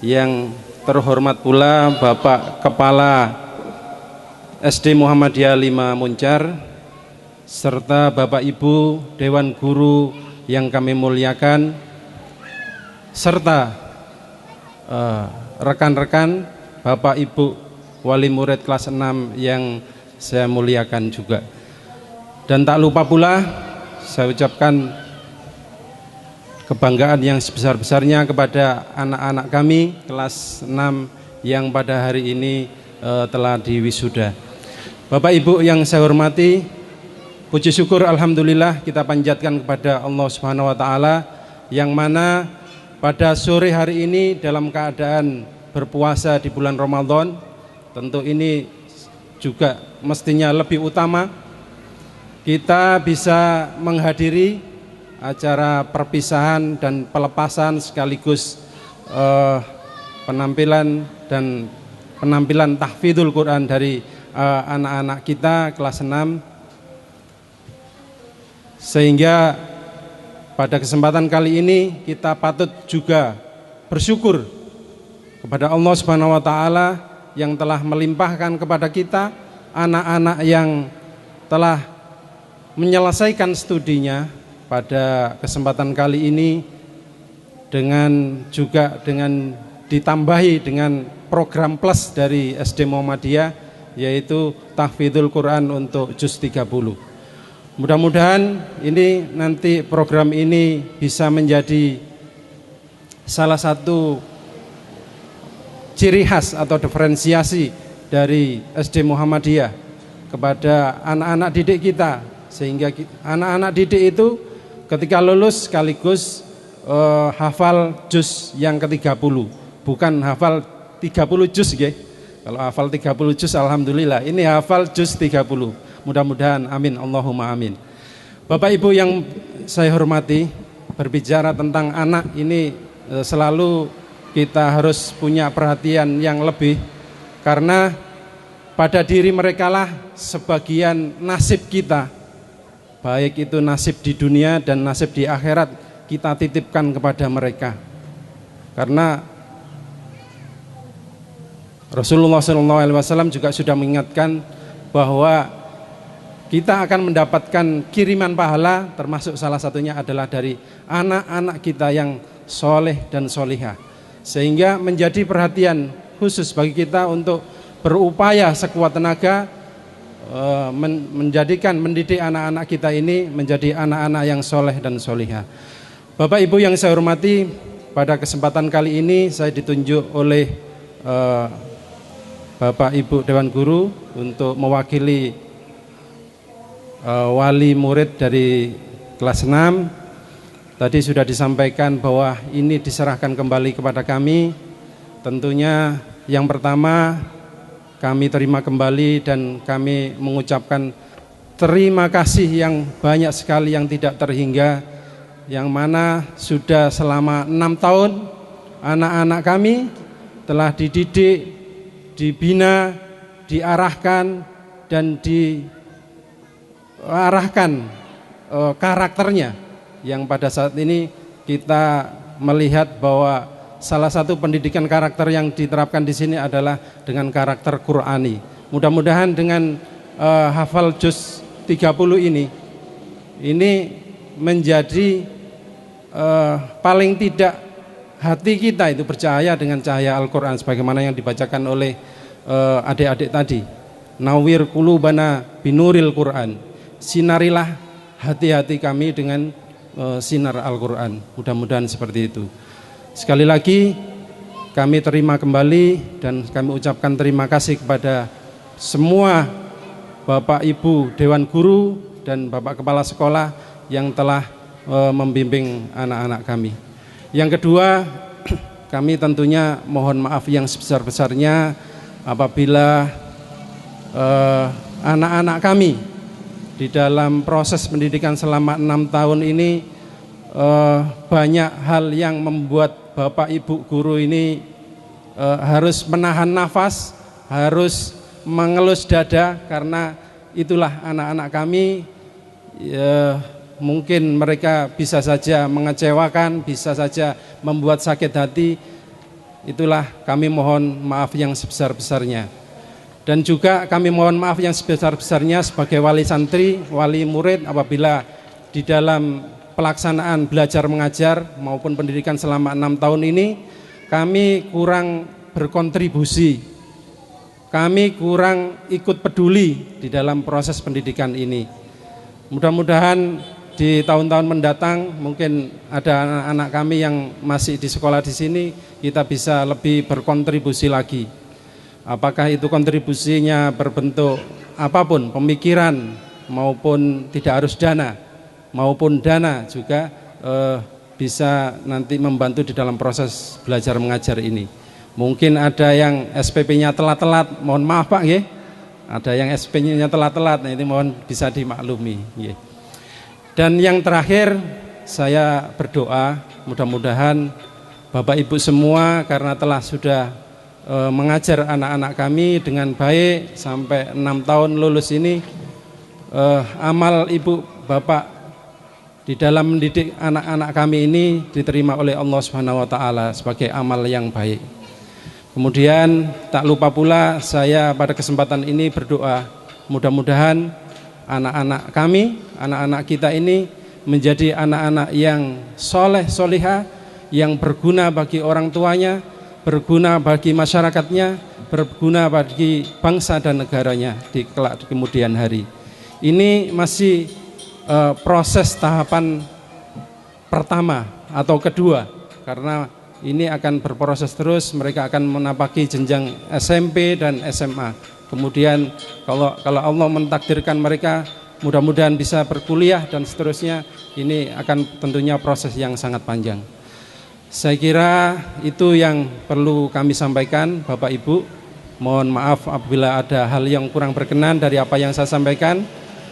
yang terhormat pula Bapak Kepala SD Muhammadiyah 5 Muncar, serta Bapak Ibu Dewan Guru yang kami muliakan, serta rekan-rekan Bapak Ibu wali murid kelas 6 yang saya muliakan juga. Dan tak lupa pula saya ucapkan kebanggaan yang sebesar-besarnya kepada anak-anak kami kelas 6 yang pada hari ini telah diwisuda. Bapak Ibu yang saya hormati, puji syukur alhamdulillah kita panjatkan kepada Allah Subhanahu wa taala yang mana pada sore hari ini dalam keadaan berpuasa di bulan Ramadan, tentu ini juga mestinya lebih utama kita bisa menghadiri acara perpisahan dan pelepasan sekaligus penampilan tahfidzul Quran dari anak-anak kita kelas 6, sehingga pada kesempatan kali ini kita patut juga bersyukur kepada Allah Subhanahu wa taala yang telah melimpahkan kepada kita anak-anak yang telah menyelesaikan studinya pada kesempatan kali ini dengan ditambahi dengan program plus dari SD Muhammadiyah, yaitu tahfidzul Quran untuk juz 30. Mudah-mudahan ini nanti program ini bisa menjadi salah satu ciri khas atau diferensiasi dari SD Muhammadiyah kepada anak-anak didik kita, sehingga anak-anak didik itu ketika lulus sekaligus hafal juz yang ke-30, bukan hafal 30 juz ya. Kalau hafal 30 juz alhamdulillah, ini hafal juz 30. Mudah-mudahan amin, Allahumma amin. Bapak Ibu yang saya hormati, berbicara tentang anak ini selalu kita harus punya perhatian yang lebih, karena pada diri mereka lah sebagian nasib kita, baik itu nasib di dunia dan nasib di akhirat, kita titipkan kepada mereka. Karena Rasulullah SAW juga sudah mengingatkan bahwa kita akan mendapatkan kiriman pahala, termasuk salah satunya adalah dari anak-anak kita yang soleh dan solihah. Sehingga menjadi perhatian khusus bagi kita untuk berupaya sekuat tenaga mendidik anak-anak kita ini menjadi anak-anak yang soleh dan solihah. Bapak Ibu yang saya hormati, pada kesempatan kali ini saya ditunjuk oleh Bapak Ibu Dewan Guru untuk mewakili wali murid dari kelas 6. Tadi sudah disampaikan bahwa ini diserahkan kembali kepada kami. Tentunya yang pertama kami terima kembali dan kami mengucapkan terima kasih yang banyak sekali yang tidak terhingga, yang mana sudah selama 6 tahun anak-anak kami telah dididik, dibina, diarahkan dan diarahkan karakternya, yang pada saat ini kita melihat bahwa salah satu pendidikan karakter yang diterapkan di sini adalah dengan karakter Qur'ani. Mudah-mudahan dengan hafal juz 30 ini menjadi paling tidak hati kita itu percaya dengan cahaya Al-Quran sebagaimana yang dibacakan oleh adik-adik tadi. Nawwir qulubana binuril Quran. Sinarilah hati-hati kami dengan sinar Al-Quran. Mudah-mudahan seperti itu. Sekali lagi kami terima kembali dan kami ucapkan terima kasih kepada semua Bapak Ibu Dewan Guru dan Bapak Kepala Sekolah yang telah membimbing anak-anak kami. Yang kedua, kami tentunya mohon maaf yang sebesar-besarnya apabila anak-anak kami di dalam proses pendidikan selama 6 tahun ini banyak hal yang membuat Bapak Ibu Guru ini harus menahan nafas, harus mengelus dada, karena itulah anak-anak kami. Mungkin mereka bisa saja mengecewakan, bisa saja membuat sakit hati. Itulah kami mohon maaf yang sebesar-besarnya. Dan juga kami mohon maaf yang sebesar-besarnya sebagai wali santri, wali murid apabila di dalam pelaksanaan belajar mengajar maupun pendidikan selama 6 tahun ini kami kurang berkontribusi, kami kurang ikut peduli di dalam proses pendidikan ini. Mudah-mudahan di tahun-tahun mendatang mungkin ada anak-anak kami yang masih di sekolah di sini, kita bisa lebih berkontribusi lagi. Apakah itu kontribusinya berbentuk apapun, pemikiran maupun tidak harus dana, maupun dana juga bisa nanti membantu di dalam proses belajar mengajar ini. Mungkin ada yang SPP-nya telat-telat, mohon maaf Pak nggih. Ada yang SPP-nya telat-telat, nah ini mohon bisa dimaklumi nggih. Dan yang terakhir saya berdoa mudah-mudahan Bapak Ibu semua karena telah sudah mengajar anak-anak kami dengan baik sampai 6 tahun lulus ini, amal Ibu Bapak di dalam mendidik anak-anak kami ini diterima oleh Allah Subhanahu wa taala sebagai amal yang baik. Kemudian tak lupa pula saya pada kesempatan ini berdoa mudah-mudahan anak-anak kami, anak-anak kita ini menjadi anak-anak yang soleh, solihah, yang berguna bagi orang tuanya, berguna bagi masyarakatnya, berguna bagi bangsa dan negaranya di kelak kemudian hari. Ini masih proses tahapan pertama atau kedua, karena ini akan berproses terus, mereka akan menapaki jenjang SMP dan SMA. Kemudian kalau Allah mentakdirkan mereka mudah-mudahan bisa berkuliah dan seterusnya, ini akan tentunya proses yang sangat panjang. Saya kira itu yang perlu kami sampaikan Bapak Ibu. Mohon maaf apabila ada hal yang kurang berkenan dari apa yang saya sampaikan.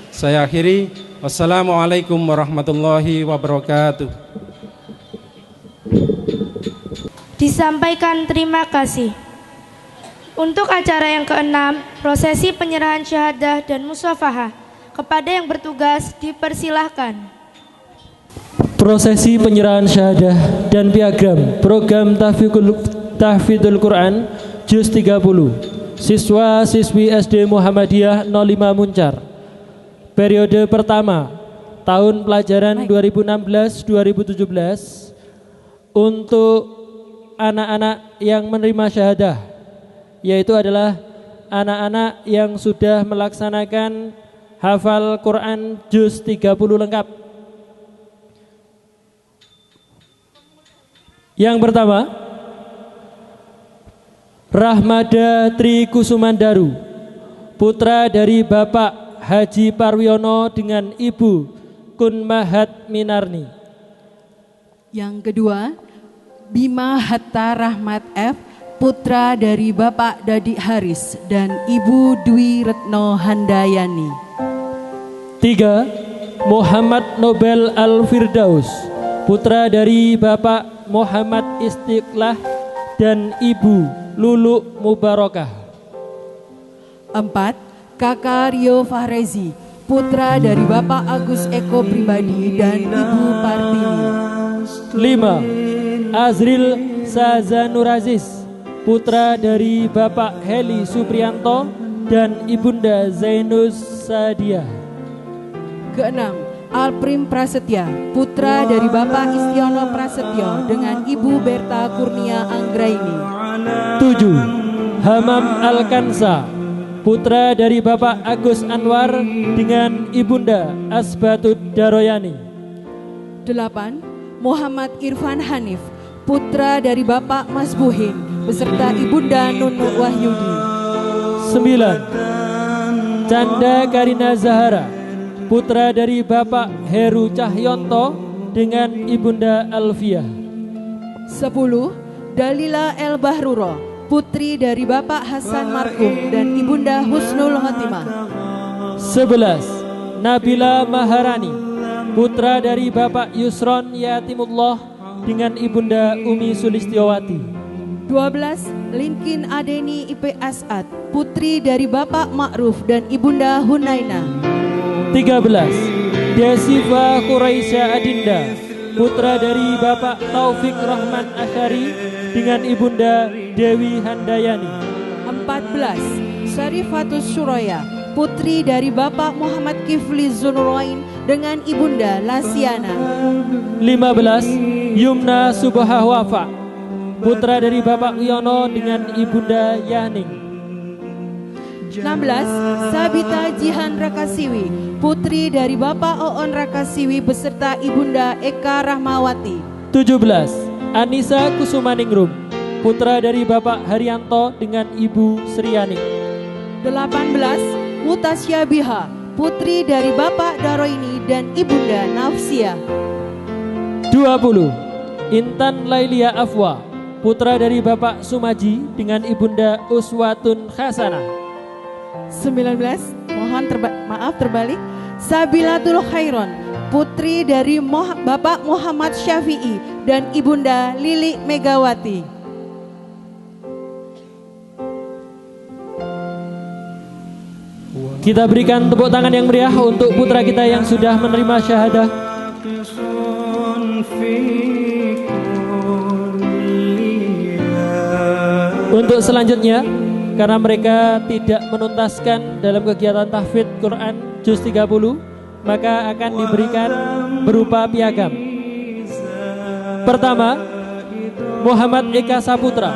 Saya akhiri. Wassalamualaikum warahmatullahi wabarakatuh. Disampaikan terima kasih. Untuk acara yang keenam, prosesi penyerahan syahadah dan musafahah, kepada yang bertugas dipersilahkan. Prosesi penyerahan syahadah dan piagam program Tahfidzul Quran Juz 30 siswa-siswi SD Muhammadiyah 05 Muncar. Periode pertama tahun pelajaran 2016-2017 untuk anak-anak yang menerima syahadah, yaitu adalah anak-anak yang sudah melaksanakan hafal Quran Juz 30 lengkap. Yang pertama, Rahmada Tri Kusumandaru, putra dari Bapak Haji Parwiono dengan Ibu Kun Mahat Minarni. Yang kedua, Bima Hatta Rahmat F, putra dari Bapak Dadi Haris dan Ibu Dwi Retno Handayani. 3. Muhammad Nobel Al-Firdaus, putra dari Bapak Muhammad Istiqlah dan Ibu Lulu Mubarakah. 4. Kakak Rio Fahrezi, putra dari Bapak Agus Eko Pribadi dan Ibu Partini. 5. Azril Sazanur Aziz, putra dari Bapak Heli Supriyanto dan Ibunda Zainus Sadia. Keenam, Alprim Prasetya, putra dari Bapak Istiono Prasetyo dengan Ibu Berta Kurnia Anggraini. 7. Hamam Alkansa, putra dari Bapak Agus Anwar dengan Ibunda Asbatud Daroyani. 8. Muhammad Irfan Hanif, putra dari Bapak Mas Buhin beserta Ibunda Nunu Wahyudi. 9. Canda Karina Zahara, putra dari Bapak Heru Cahyonto dengan Ibunda Alfiah. 10. Dalila El Bahruro, putri dari Bapak Hasan Marhum dan Ibunda Husnul Khotimah. 11. Nabila Maharani, putra dari Bapak Yusron Yatimullah dengan Ibunda Umi Sulistiowati. 12. Linkin Adeni IP As'ad, putri dari Bapak Ma'ruf dan Ibunda Hunaina. 13. Desiva Quraisya Adinda, putra dari Bapak Taufik Rahman Asyari dengan Ibunda Dewi Handayani. 14. Syarifatus Suraya, putri dari Bapak Muhammad Kifli Zunurain dengan Ibunda Lasiana. 15. Yumna Subahah Wafa, putra dari Bapak Wiono dengan Ibunda Yaning. 16. Sabita Jihan Rakasiwi, putri dari Bapak Oon Rakasiwi beserta Ibunda Eka Rahmawati. 17. Anissa Kusumaningrum, putra dari Bapak Haryanto dengan Ibu Sriani. 18. Mutasya Biha, putri dari Bapak Daroini dan Ibunda Nafsia. 20. Intan Lailia Afwa, putra dari Bapak Sumaji dengan Ibunda Uswatun Hasanah. 19. Maaf terbalik. Sabilatul Khairon, putri dari Bapak Muhammad Syafi'i dan Ibunda Lili Megawati. Kita berikan tepuk tangan yang meriah untuk putra kita yang sudah menerima syahadah. Untuk selanjutnya, karena mereka tidak menuntaskan dalam kegiatan tahfidz Quran juz 30, maka akan diberikan berupa piagam. Pertama, Muhammad Eka Saputra,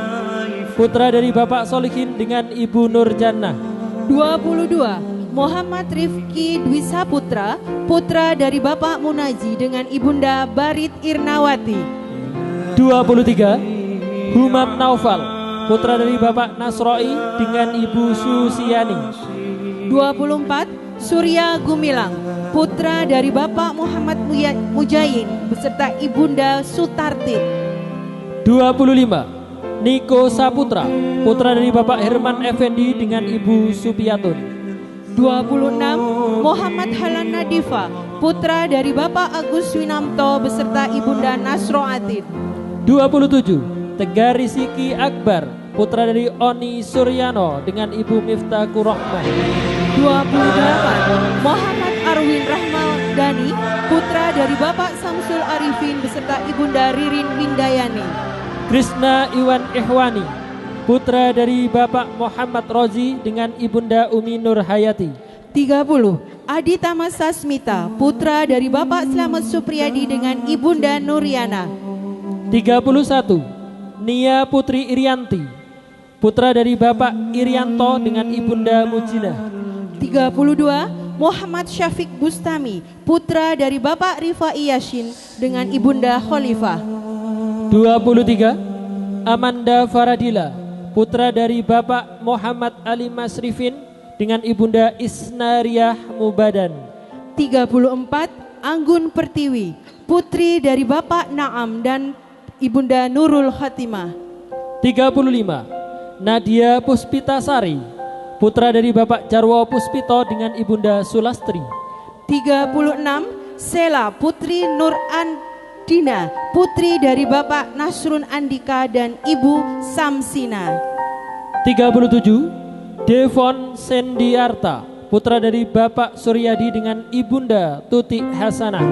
putra dari Bapak Solihin dengan Ibu Nur Jannah. 22. Muhammad Rifki Dwi Saputra, putra dari Bapak Munaji dengan Ibunda Barit Irnawati. 23. Humam Naufal, putra dari Bapak Nasroi dengan Ibu Susiani. 24. Surya Gumilang, putra dari Bapak Muhammad Mujayin beserta Ibunda Sutartin. 25. Niko Saputra, putra dari Bapak Herman Effendi dengan Ibu Supiatun. 26. Muhammad Halan Nadifa, putra dari Bapak Agus Winamto beserta Ibunda Nasroatin. 27. Tegar Riziki Akbar, putra dari Oni Suryano dengan Ibu Miftahur Rahman. 28. Muhammad Arwin Rahmadani, putra dari Bapak Samsul Arifin beserta Ibunda Ririn Windayani. Krishna Iwan Ihwani, putra dari Bapak Muhammad Rozi dengan Ibunda Umi Nur Hayati. 30. Adi Tamasa Smita, putra dari Bapak Slamet Supriyadi dengan Ibunda Nuriana. 31. Nia Putri Irianti, putra dari Bapak Irianto dengan Ibunda Mujina. 32. Muhammad Syafiq Bustami, putra dari Bapak Rifai Yashin dengan Ibunda Khalifah. 23. Amanda Faradila, putra dari Bapak Muhammad Ali Masrifin dengan Ibunda Isnariah Mubadan. 34 Anggun Pertiwi, putri dari Bapak Naam dan Ibunda Nurul Khatimah. 35 Nadia Puspitasari, putra dari Bapak Jarwo Puspito dengan Ibunda Sulastri. 36 Sela putri Nur Andina, putri dari Bapak Nasrun Andika dan Ibu Samsina. 37 Devon Sendiarta, putra dari Bapak Suryadi dengan Ibunda Tuti Hasanah.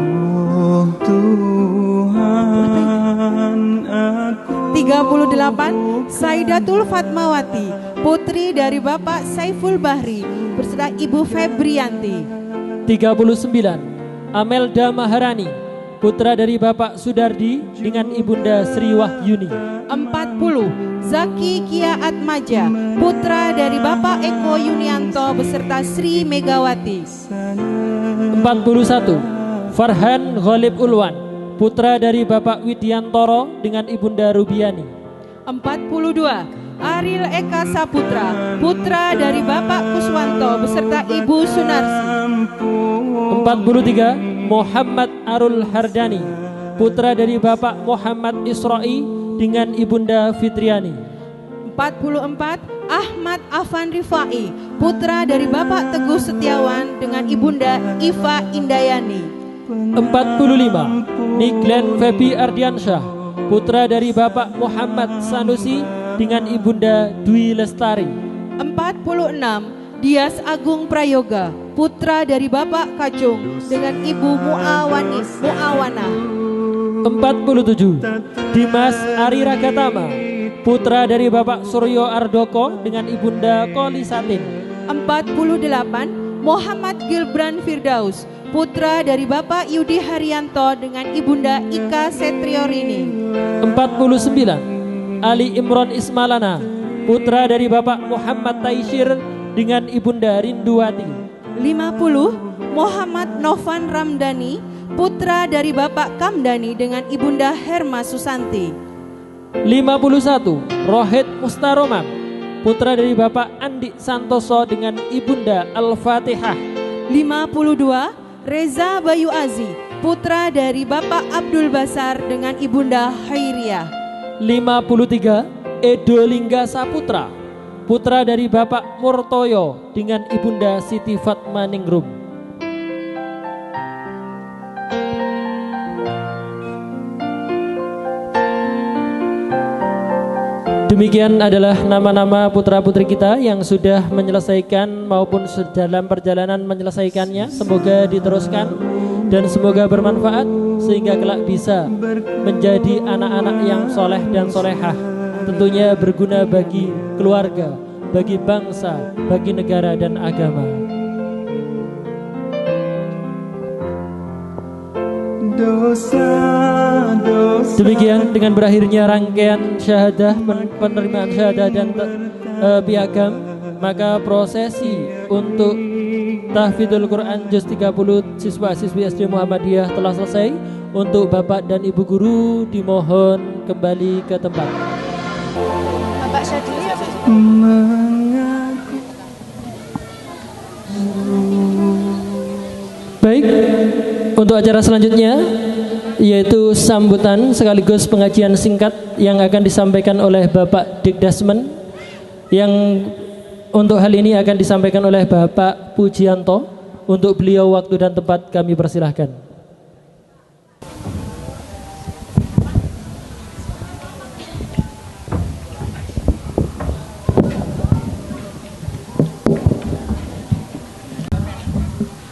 38 Saidatul Fatmawati, putri dari Bapak Saiful Bahri beserta Ibu Febrianti. 39 Amelda Maharani, putra dari Bapak Sudardi dengan Ibunda Sri Wahyuni. 40 Zaki Kia Atmaja, putra dari Bapak Eko Yunianto beserta Sri Megawati. 41 Farhan Ghalib Ulwan, putra dari Bapak Widiantoro dengan Ibunda Rubiani. 42 Ariel Eka Saputra, putra dari Bapak Kuswanto beserta Ibu Sunarsi. 43 Muhammad Arul Hardani, putra dari Bapak Muhammad Isra'i dengan Ibunda Fitriani. 44 Ahmad Afan Rifai, putra dari Bapak Teguh Setiawan dengan Ibunda Iva Indayani. 45 Niglen Febi Ardiansyah, putra dari Bapak Muhammad Sanusi dengan Ibunda Dwi Lestari. 46 Dias Agung Prayoga, putra dari Bapak Kacung dengan Ibu Muawana. 47 Dimas Ari Ragatama, putra dari Bapak Suryo Ardoko dengan Ibunda Kolisatin. 48 Muhammad Gilbran Firdaus, putra dari Bapak Yudi Haryanto dengan Ibunda Ika Setriorini. 49 Ali Imron Ismalana, putra dari Bapak Muhammad Taishir dengan Ibunda Rinduwati. 50 Muhammad Novan Ramdhani, putra dari Bapak Kamdani dengan Ibunda Herma Susanti. 51 Rohid Mustaromam, putra dari Bapak Andi Santoso dengan Ibunda Al-Fatihah. 52 Reza Bayu Azi, putra dari Bapak Abdul Basar dengan Ibunda Hairiah. 53 Edo Lingga Saputra, putra dari Bapak Murtoyo dengan Ibunda Siti Fatma Ningrum. Demikian adalah nama-nama putra-putri kita yang sudah menyelesaikan maupun dalam perjalanan menyelesaikannya. Semoga diteruskan dan semoga bermanfaat sehingga kelak bisa menjadi anak-anak yang soleh dan solehah. Tentunya berguna bagi keluarga, bagi bangsa, bagi negara dan agama. Demikian dengan berakhirnya rangkaian syahadah, penerimaan syahadah dan piagam, maka prosesi untuk tahfidzul Quran juz 30 siswa-siswi SD Muhammadiyah telah selesai. Untuk Bapak dan Ibu guru dimohon kembali ke tempat. Bapak Syadili apa? Baik, untuk acara selanjutnya yaitu sambutan sekaligus pengajian singkat yang akan disampaikan oleh Bapak Dikdasmen, yang untuk hal ini akan disampaikan oleh Bapak Pujianto. Untuk beliau waktu dan tempat kami persilahkan.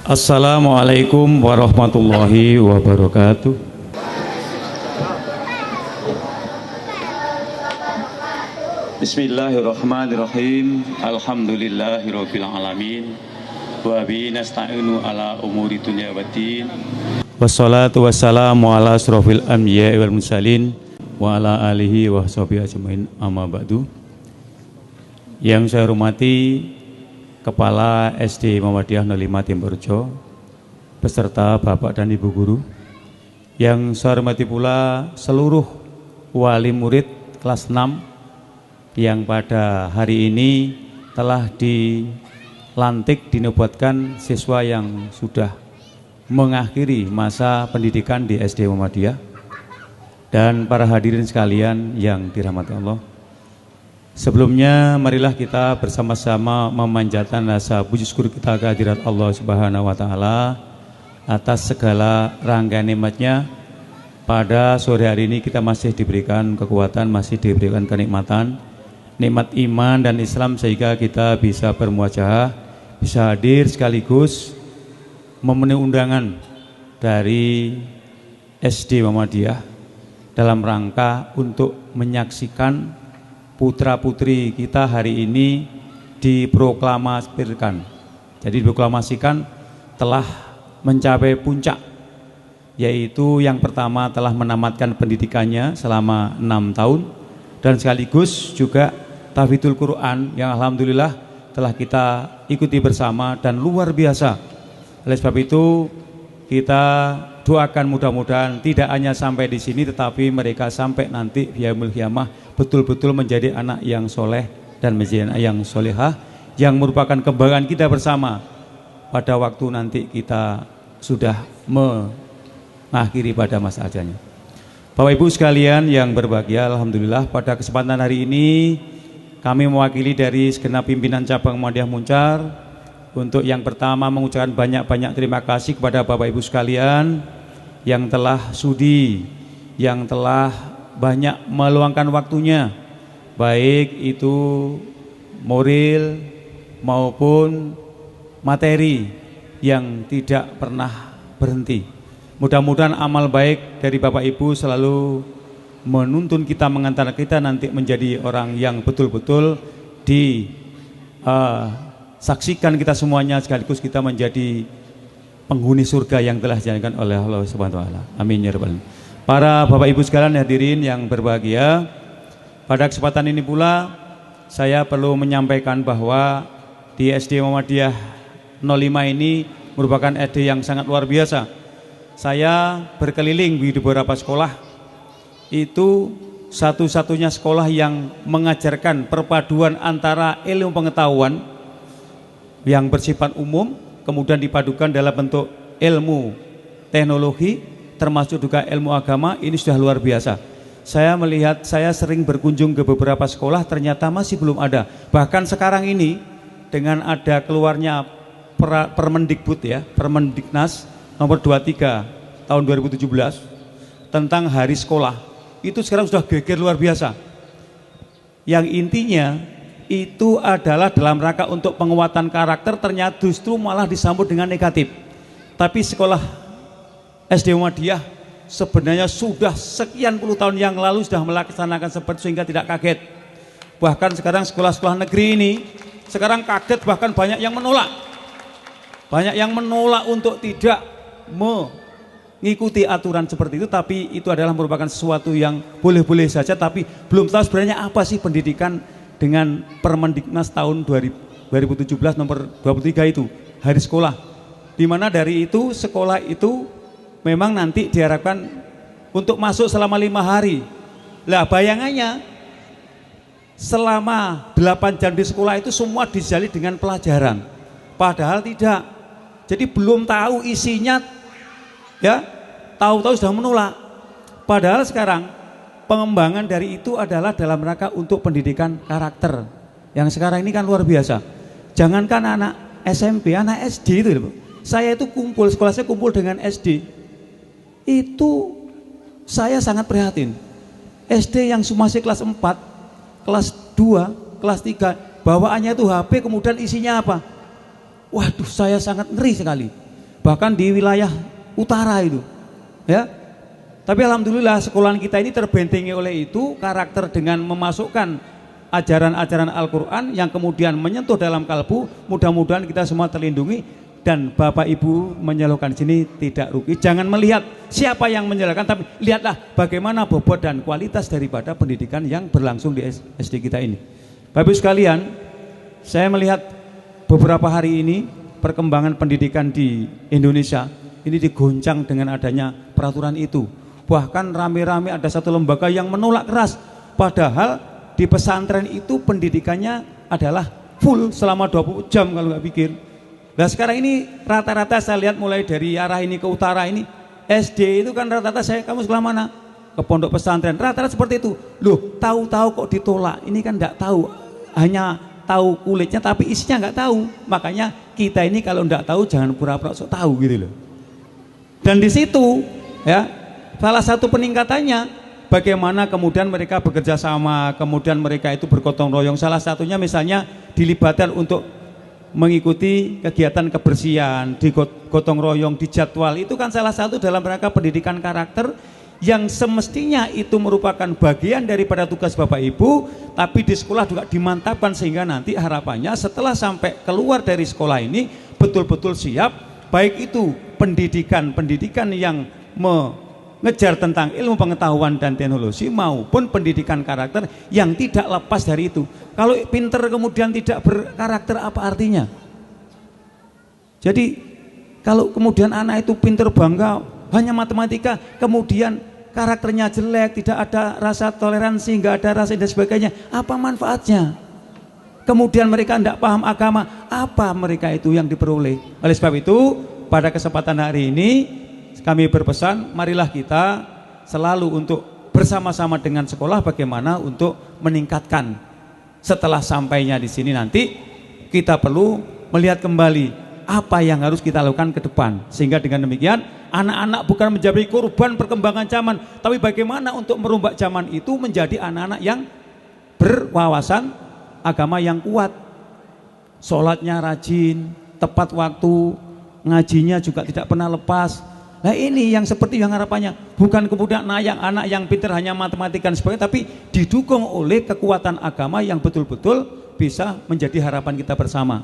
Assalamualaikum warahmatullahi wabarakatuh. Bismillahirrahmanirrahim. Alhamdulillahirabbil alamin. Wa bihi nasta'inu ala umuri dunya waddin. Wassalatu wassalamu ala asrofil anbiya'i wal mursalin wa ala alihi wa sahbihi ajmain, amma ba'du. Yang saya hormati Kepala SD Muhammadiyah 05 Timurjo beserta Bapak dan Ibu guru. Yang saya hormati pula seluruh wali murid kelas 6 yang pada hari ini telah dilantik dinubuatkan siswa yang sudah mengakhiri masa pendidikan di SD Muhammadiyah, dan para hadirin sekalian yang dirahmati Allah. Sebelumnya marilah kita bersama-sama memanjatkan rasa puji syukur kita kehadirat Allah Subhanahu wa taala atas segala rangkaian nikmat-Nya. Pada sore hari ini kita masih diberikan kekuatan, masih diberikan kenikmatan, nikmat iman dan Islam, sehingga kita bisa bermuajahah, bisa hadir sekaligus memenuhi undangan dari SD Muhammadiyah dalam rangka untuk menyaksikan putra-putri kita hari ini diproklamasikan. Jadi diproklamasikan telah mencapai puncak, yaitu yang pertama telah menamatkan pendidikannya selama 6 tahun, dan sekaligus juga tahfidzul Quran yang alhamdulillah telah kita ikuti bersama dan luar biasa. Oleh sebab itu kita doakan mudah-mudahan tidak hanya sampai di sini, tetapi mereka sampai nanti di yaumul qiyamah betul-betul menjadi anak yang soleh dan menjadi anak yang solehah, yang merupakan kebanggaan kita bersama pada waktu nanti kita sudah mengakhiri pada masa ajalnya. Bapak Ibu sekalian yang berbahagia, alhamdulillah pada kesempatan hari ini kami mewakili dari segenap pimpinan cabang Muhammadiyah Muncar untuk yang pertama mengucapkan banyak-banyak terima kasih kepada Bapak Ibu sekalian yang telah sudi, yang telah banyak meluangkan waktunya, baik itu moral maupun materi, yang tidak pernah berhenti. Mudah-mudahan amal baik dari Bapak Ibu selalu menuntun kita, mengantar kita nanti menjadi orang yang betul-betul saksikan kita semuanya, sekaligus kita menjadi penghuni surga yang telah dijanjikan oleh Allah Subhanahu wa taala. Amin ya rabbal alamin. Para Bapak Ibu sekalian hadirin yang berbahagia, pada kesempatan ini pula saya perlu menyampaikan bahwa di SD Muhammadiyah 05 ini merupakan SD yang sangat luar biasa. Saya berkeliling di beberapa sekolah, itu satu-satunya sekolah yang mengajarkan perpaduan antara ilmu pengetahuan yang bersifat umum, kemudian dipadukan dalam bentuk ilmu teknologi, termasuk juga ilmu agama. Ini sudah luar biasa. Saya melihat, saya sering berkunjung ke beberapa sekolah, ternyata masih belum ada. Bahkan sekarang ini dengan ada keluarnya Permendikbud ya, Permendiknas nomor 23 tahun 2017 tentang hari sekolah, itu sekarang sudah geger luar biasa. Yang intinya itu adalah dalam rangka untuk penguatan karakter, ternyata justru malah disambut dengan negatif. Tapi sekolah SD Muhammadiyah sebenarnya sudah sekian puluh tahun yang lalu sudah melaksanakan seperti, sehingga tidak kaget. Bahkan sekarang sekolah-sekolah negeri ini sekarang kaget, bahkan banyak yang menolak. Banyak yang menolak untuk tidak mengikuti aturan seperti itu, tapi itu adalah merupakan sesuatu yang boleh-boleh saja, tapi belum tahu sebenarnya apa sih pendidikan dengan Permendiknas tahun 2017 nomor 23 itu, hari sekolah. Di mana dari itu sekolah itu memang nanti diharapkan untuk masuk selama 5 hari. Lah bayangannya selama 8 jam di sekolah itu semua dijali dengan pelajaran. Padahal tidak. Jadi belum tahu isinya ya, tahu-tahu sudah menolak. Padahal sekarang pengembangan dari itu adalah dalam rangka untuk pendidikan karakter. Yang sekarang ini kan luar biasa. Jangankan anak SMP, anak SD itu. Saya itu kumpul, sekolah saya kumpul dengan SD. Itu saya sangat prihatin. SD yang masih kelas 4, kelas 2, kelas 3, bawaannya itu HP, kemudian isinya apa? Waduh, saya sangat ngeri sekali. Bahkan di wilayah utara itu, ya. Tapi alhamdulillah sekolahan kita ini terbentengi oleh itu karakter dengan memasukkan ajaran-ajaran Al-Quran yang kemudian menyentuh dalam kalbu. Mudah-mudahan kita semua terlindungi, dan Bapak Ibu menyalurkan sini tidak rugi. Jangan melihat siapa yang menyalurkan, tapi lihatlah bagaimana bobot dan kualitas daripada pendidikan yang berlangsung di SD kita ini. Bapak Ibu sekalian, saya melihat beberapa hari ini perkembangan pendidikan di Indonesia ini digoncang dengan adanya peraturan itu. Bahkan rame-rame ada satu lembaga yang menolak keras, padahal di pesantren itu pendidikannya adalah full selama 20 jam kalau nggak pikir. Nah sekarang ini rata-rata saya lihat mulai dari arah ini ke utara ini SD itu kan rata-rata kamu sekolah mana? Ke pondok pesantren, rata-rata seperti itu. Loh, tahu-tahu kok ditolak. Ini kan nggak tahu, hanya tahu kulitnya tapi isinya nggak tahu. Makanya kita ini kalau nggak tahu jangan pura-pura sok tahu gitu loh. Dan di situ ya salah satu peningkatannya bagaimana kemudian mereka bekerja sama, kemudian mereka itu bergotong royong. Salah satunya misalnya dilibatkan untuk mengikuti kegiatan kebersihan, di gotong royong, di jadwal. Itu kan salah satu dalam rangka pendidikan karakter yang semestinya itu merupakan bagian daripada tugas Bapak Ibu, tapi di sekolah juga dimantapkan sehingga nanti harapannya setelah sampai keluar dari sekolah ini betul-betul siap, baik itu pendidikan yang mengejar tentang ilmu pengetahuan dan teknologi maupun pendidikan karakter yang tidak lepas dari itu. Kalau pinter kemudian tidak berkarakter apa artinya? Jadi kalau kemudian anak itu pinter bangga hanya matematika, kemudian karakternya jelek, tidak ada rasa toleransi, nggak ada rasa dan sebagainya, apa manfaatnya? Kemudian mereka tidak paham agama, apa mereka itu yang diperoleh? Oleh sebab itu pada kesempatan hari ini kami berpesan, marilah kita selalu untuk bersama-sama dengan sekolah bagaimana untuk meningkatkan. Setelah sampainya di sini nanti kita perlu melihat kembali apa yang harus kita lakukan ke depan, sehingga dengan demikian anak-anak bukan menjadi korban perkembangan zaman, tapi bagaimana untuk merombak zaman itu menjadi anak-anak yang berwawasan agama yang kuat, sholatnya rajin, tepat waktu, ngajinya juga tidak pernah lepas. Nah ini yang seperti yang harapannya, bukan kemudian anak yang pintar hanya matematika dan sebagainya, tapi didukung oleh kekuatan agama yang betul-betul bisa menjadi harapan kita bersama.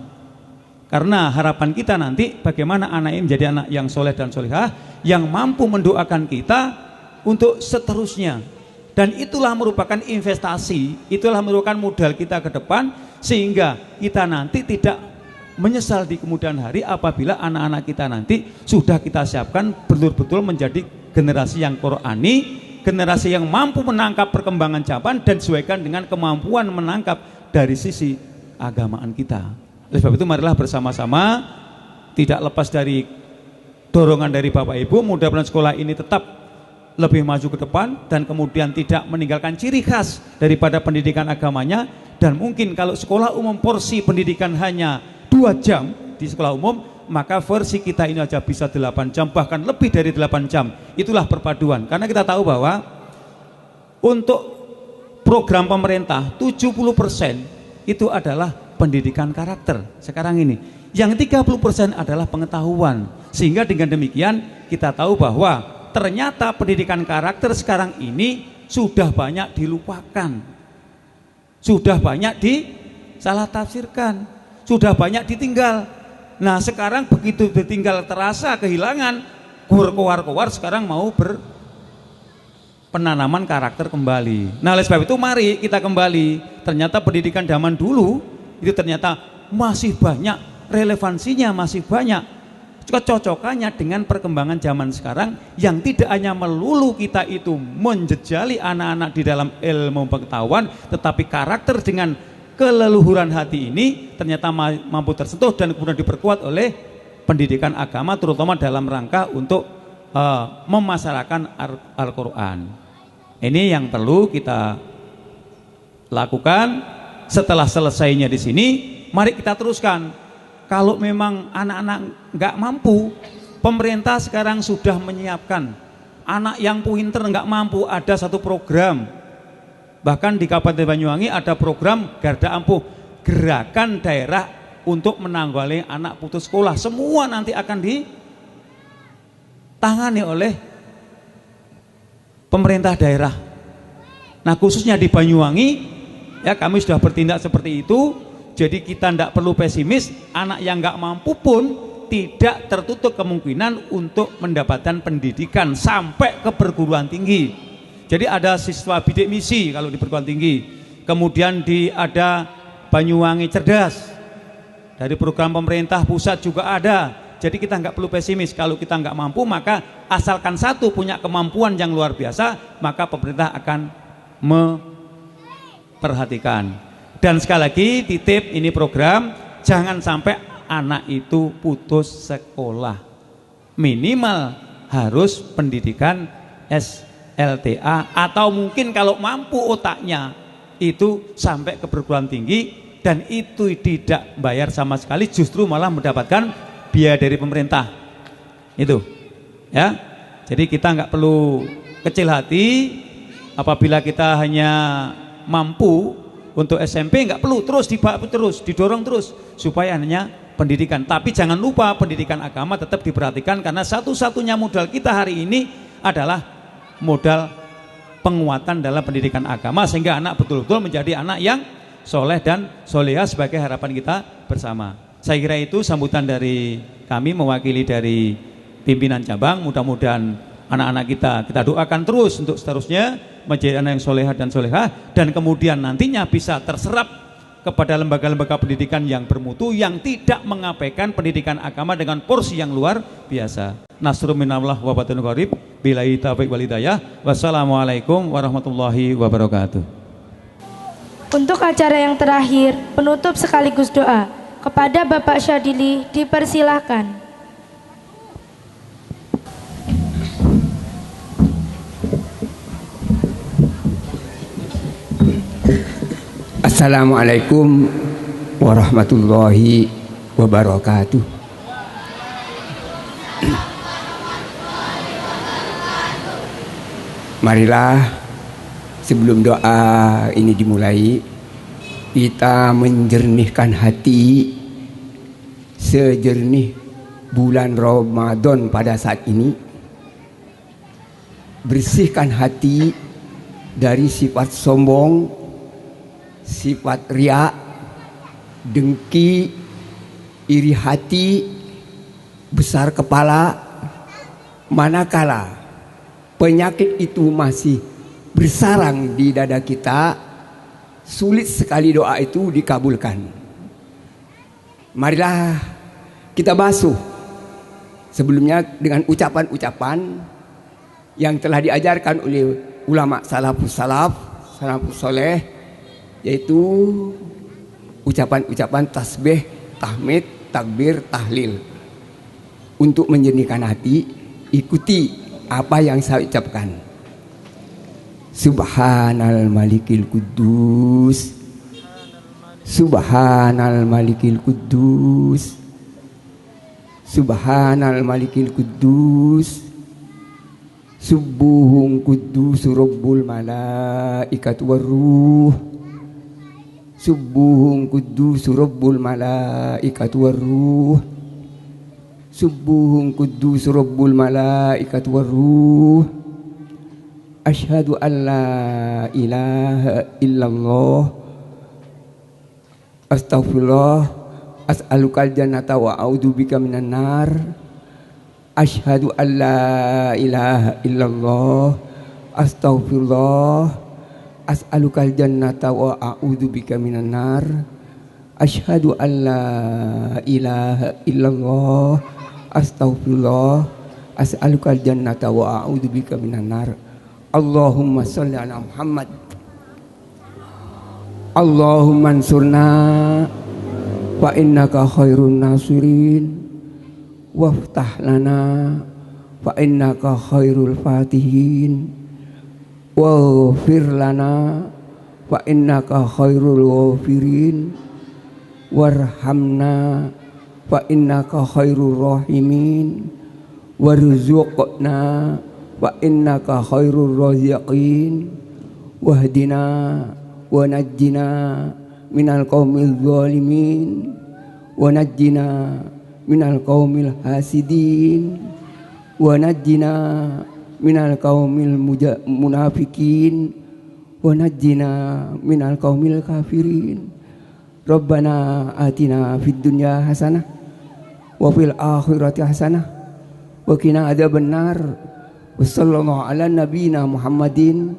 Karena harapan kita nanti bagaimana anak ini menjadi anak yang soleh dan solehah, yang mampu mendoakan kita untuk seterusnya. Dan itulah merupakan investasi, itulah merupakan modal kita ke depan, sehingga kita nanti tidak menyesal di kemudian hari apabila anak-anak kita nanti sudah kita siapkan betul-betul menjadi generasi yang Qur'ani, generasi yang mampu menangkap perkembangan zaman dan sesuaikan dengan kemampuan menangkap dari sisi agamaan kita. Oleh sebab itu marilah bersama-sama tidak lepas dari dorongan dari Bapak Ibu, mudah-mudahan sekolah ini tetap lebih maju ke depan dan kemudian tidak meninggalkan ciri khas daripada pendidikan agamanya. Dan mungkin kalau sekolah umum porsi pendidikan hanya 2 jam di sekolah umum, maka versi kita ini aja bisa 8 jam, bahkan lebih dari 8 jam. Itulah perpaduan, karena kita tahu bahwa untuk program pemerintah 70% itu adalah pendidikan karakter sekarang ini, yang 30% adalah pengetahuan. Sehingga dengan demikian kita tahu bahwa ternyata pendidikan karakter sekarang ini sudah banyak dilupakan, sudah banyak disalah tafsirkan, sudah banyak ditinggal. Nah sekarang begitu ditinggal terasa kehilangan, kowar-kowar sekarang mau penanaman karakter kembali. Nah oleh sebab itu mari kita kembali. Ternyata pendidikan zaman dulu itu ternyata masih banyak relevansinya, masih banyak kecocokannya dengan perkembangan zaman sekarang, yang tidak hanya melulu kita itu menjejali anak-anak di dalam ilmu pengetahuan, tetapi karakter dengan keleluhuran hati ini ternyata mampu tersentuh dan kemudian diperkuat oleh pendidikan agama, terutama dalam rangka untuk memasarakan Al-Quran. Ini yang perlu kita lakukan. Setelah selesainya di sini, mari kita teruskan. Kalau memang anak-anak nggak mampu, pemerintah sekarang sudah menyiapkan anak yang pinter nggak mampu, ada satu program. Bahkan di Kabupaten Banyuwangi ada program Garda Ampuh, gerakan daerah untuk menanggulangi anak putus sekolah. Semua nanti akan ditangani oleh pemerintah daerah. Nah khususnya di Banyuwangi, ya kami sudah bertindak seperti itu. Jadi kita tidak perlu pesimis, anak yang nggak mampu pun tidak tertutup kemungkinan untuk mendapatkan pendidikan sampai ke perguruan tinggi. Jadi ada siswa bidik misi kalau di perguruan tinggi, kemudian ada Banyuwangi Cerdas, dari program pemerintah pusat juga ada. Jadi kita nggak perlu pesimis. Kalau kita nggak mampu, maka asalkan satu punya kemampuan yang luar biasa, maka pemerintah akan perhatikan. Dan sekali lagi titip ini program, jangan sampai anak itu putus sekolah. Minimal harus pendidikan SLTA atau mungkin kalau mampu otaknya itu sampai ke perguruan tinggi dan itu tidak bayar sama sekali, justru malah mendapatkan biaya dari pemerintah. Itu ya. Jadi kita nggak perlu kecil hati apabila kita hanya mampu untuk SMP, nggak perlu terus didorong terus supaya hanya pendidikan. Tapi jangan lupa pendidikan agama tetap diperhatikan karena satu-satunya modal kita hari ini adalah modal penguatan dalam pendidikan agama sehingga anak betul-betul menjadi anak yang soleh dan solehah sebagai harapan kita bersama. Saya kira itu sambutan dari kami mewakili dari pimpinan cabang. Mudah-mudahan anak-anak kita doakan terus untuk seterusnya menjadi anak yang solehah dan solehah dan kemudian nantinya bisa terserap kepada lembaga-lembaga pendidikan yang bermutu yang tidak mengabaikan pendidikan agama dengan porsi yang luar biasa. Nasrul minallah wa batinul qarib billahi taufiq wal hidayah. Wassalamualaikum warahmatullahi wabarakatuh. Untuk acara yang terakhir, penutup sekaligus doa kepada Bapak Syadili dipersilahkan. Assalamualaikum warahmatullahi wabarakatuh. Marilah sebelum doa ini dimulai, kita menjernihkan hati sejernih bulan Ramadan pada saat ini. Bersihkan hati dari sifat sombong, sifat riak, dengki, iri hati, besar kepala. Manakala penyakit itu masih bersarang di dada kita, sulit sekali doa itu dikabulkan. Marilah kita basuh sebelumnya dengan ucapan-ucapan yang telah diajarkan oleh ulama salafus soleh, yaitu ucapan-ucapan tasbih, tahmid, takbir, tahlil. Untuk menjernihkan hati, ikuti apa yang saya ucapkan. Subhanal malikil kudus, Subhanal malikil kudus, Subhanal malikil kudus, Subuhun kudus rabbul malaikat waruh, Subuhun kudus rabbul malaikat waruh, Subuhun kudus rabbul malaikat waruh. Asyhadu an la ilaha illallah, astaghfirullah, as'alukal jannata wa a'udzubika minan nar. Asyhadu an la ilaha illallah, astaghfirullah, as'alukal jannata wa a'udzubika minan nar. Asyhadu an la ilaha illallah, astaghfirullah, as'alukal jannata wa a'udzubika minan nar. Allahumma sholli ala Muhammad. Allahumma ansurna fa innaka khairun nasirin, waftah lana fa innaka khairul fatihin, waghfir lana fa innaka khairul ghafirin, warhamna fa innaka khairur rahimin, warzuqna wa innaka khairur raziqin, wahdina wa najjina minal qaumil zalimin, wa najjina minal qaumil hasidin, wa najjina minal qaumil munafikin, wa najjina minal qaumil kafirin. Rabbana atina fid dunya hasanah wa fil akhirati hasanah wa qina adzabannar. Wassallallahu ala nabiyina Muhammadin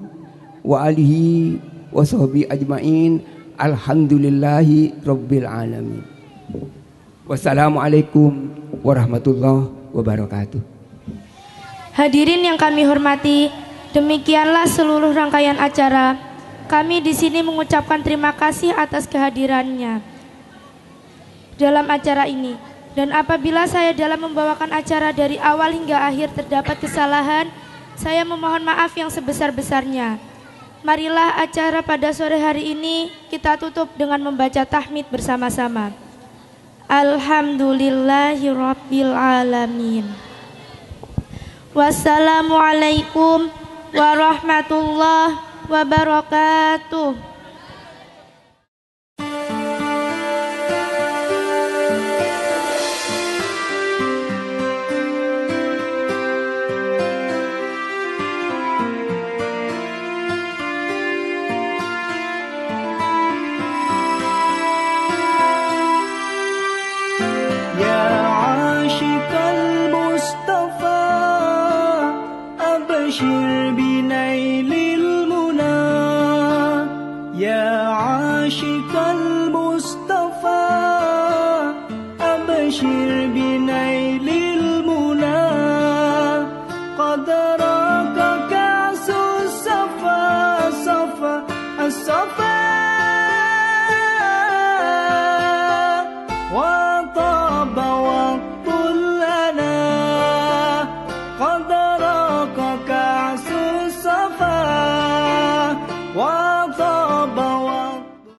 wa alihi wa sahbihi ajmain. Alhamdulillahi rabbil alamin. Wassalamualaikum warahmatullahi wabarakatuh. Hadirin yang kami hormati, demikianlah seluruh rangkaian acara Kami di sini mengucapkan terima kasih atas kehadirannya dalam acara ini. Dan apabila saya dalam membawakan acara dari awal hingga akhir terdapat kesalahan, saya memohon maaf yang sebesar-besarnya. Marilah acara pada sore hari ini kita tutup dengan membaca tahmid bersama-sama. Alhamdulillahirabbil alamin. Wassalamualaikum warahmatullahi wabarakatuh. أبشر بنيل المنى يا عاشق المصطفى أبشر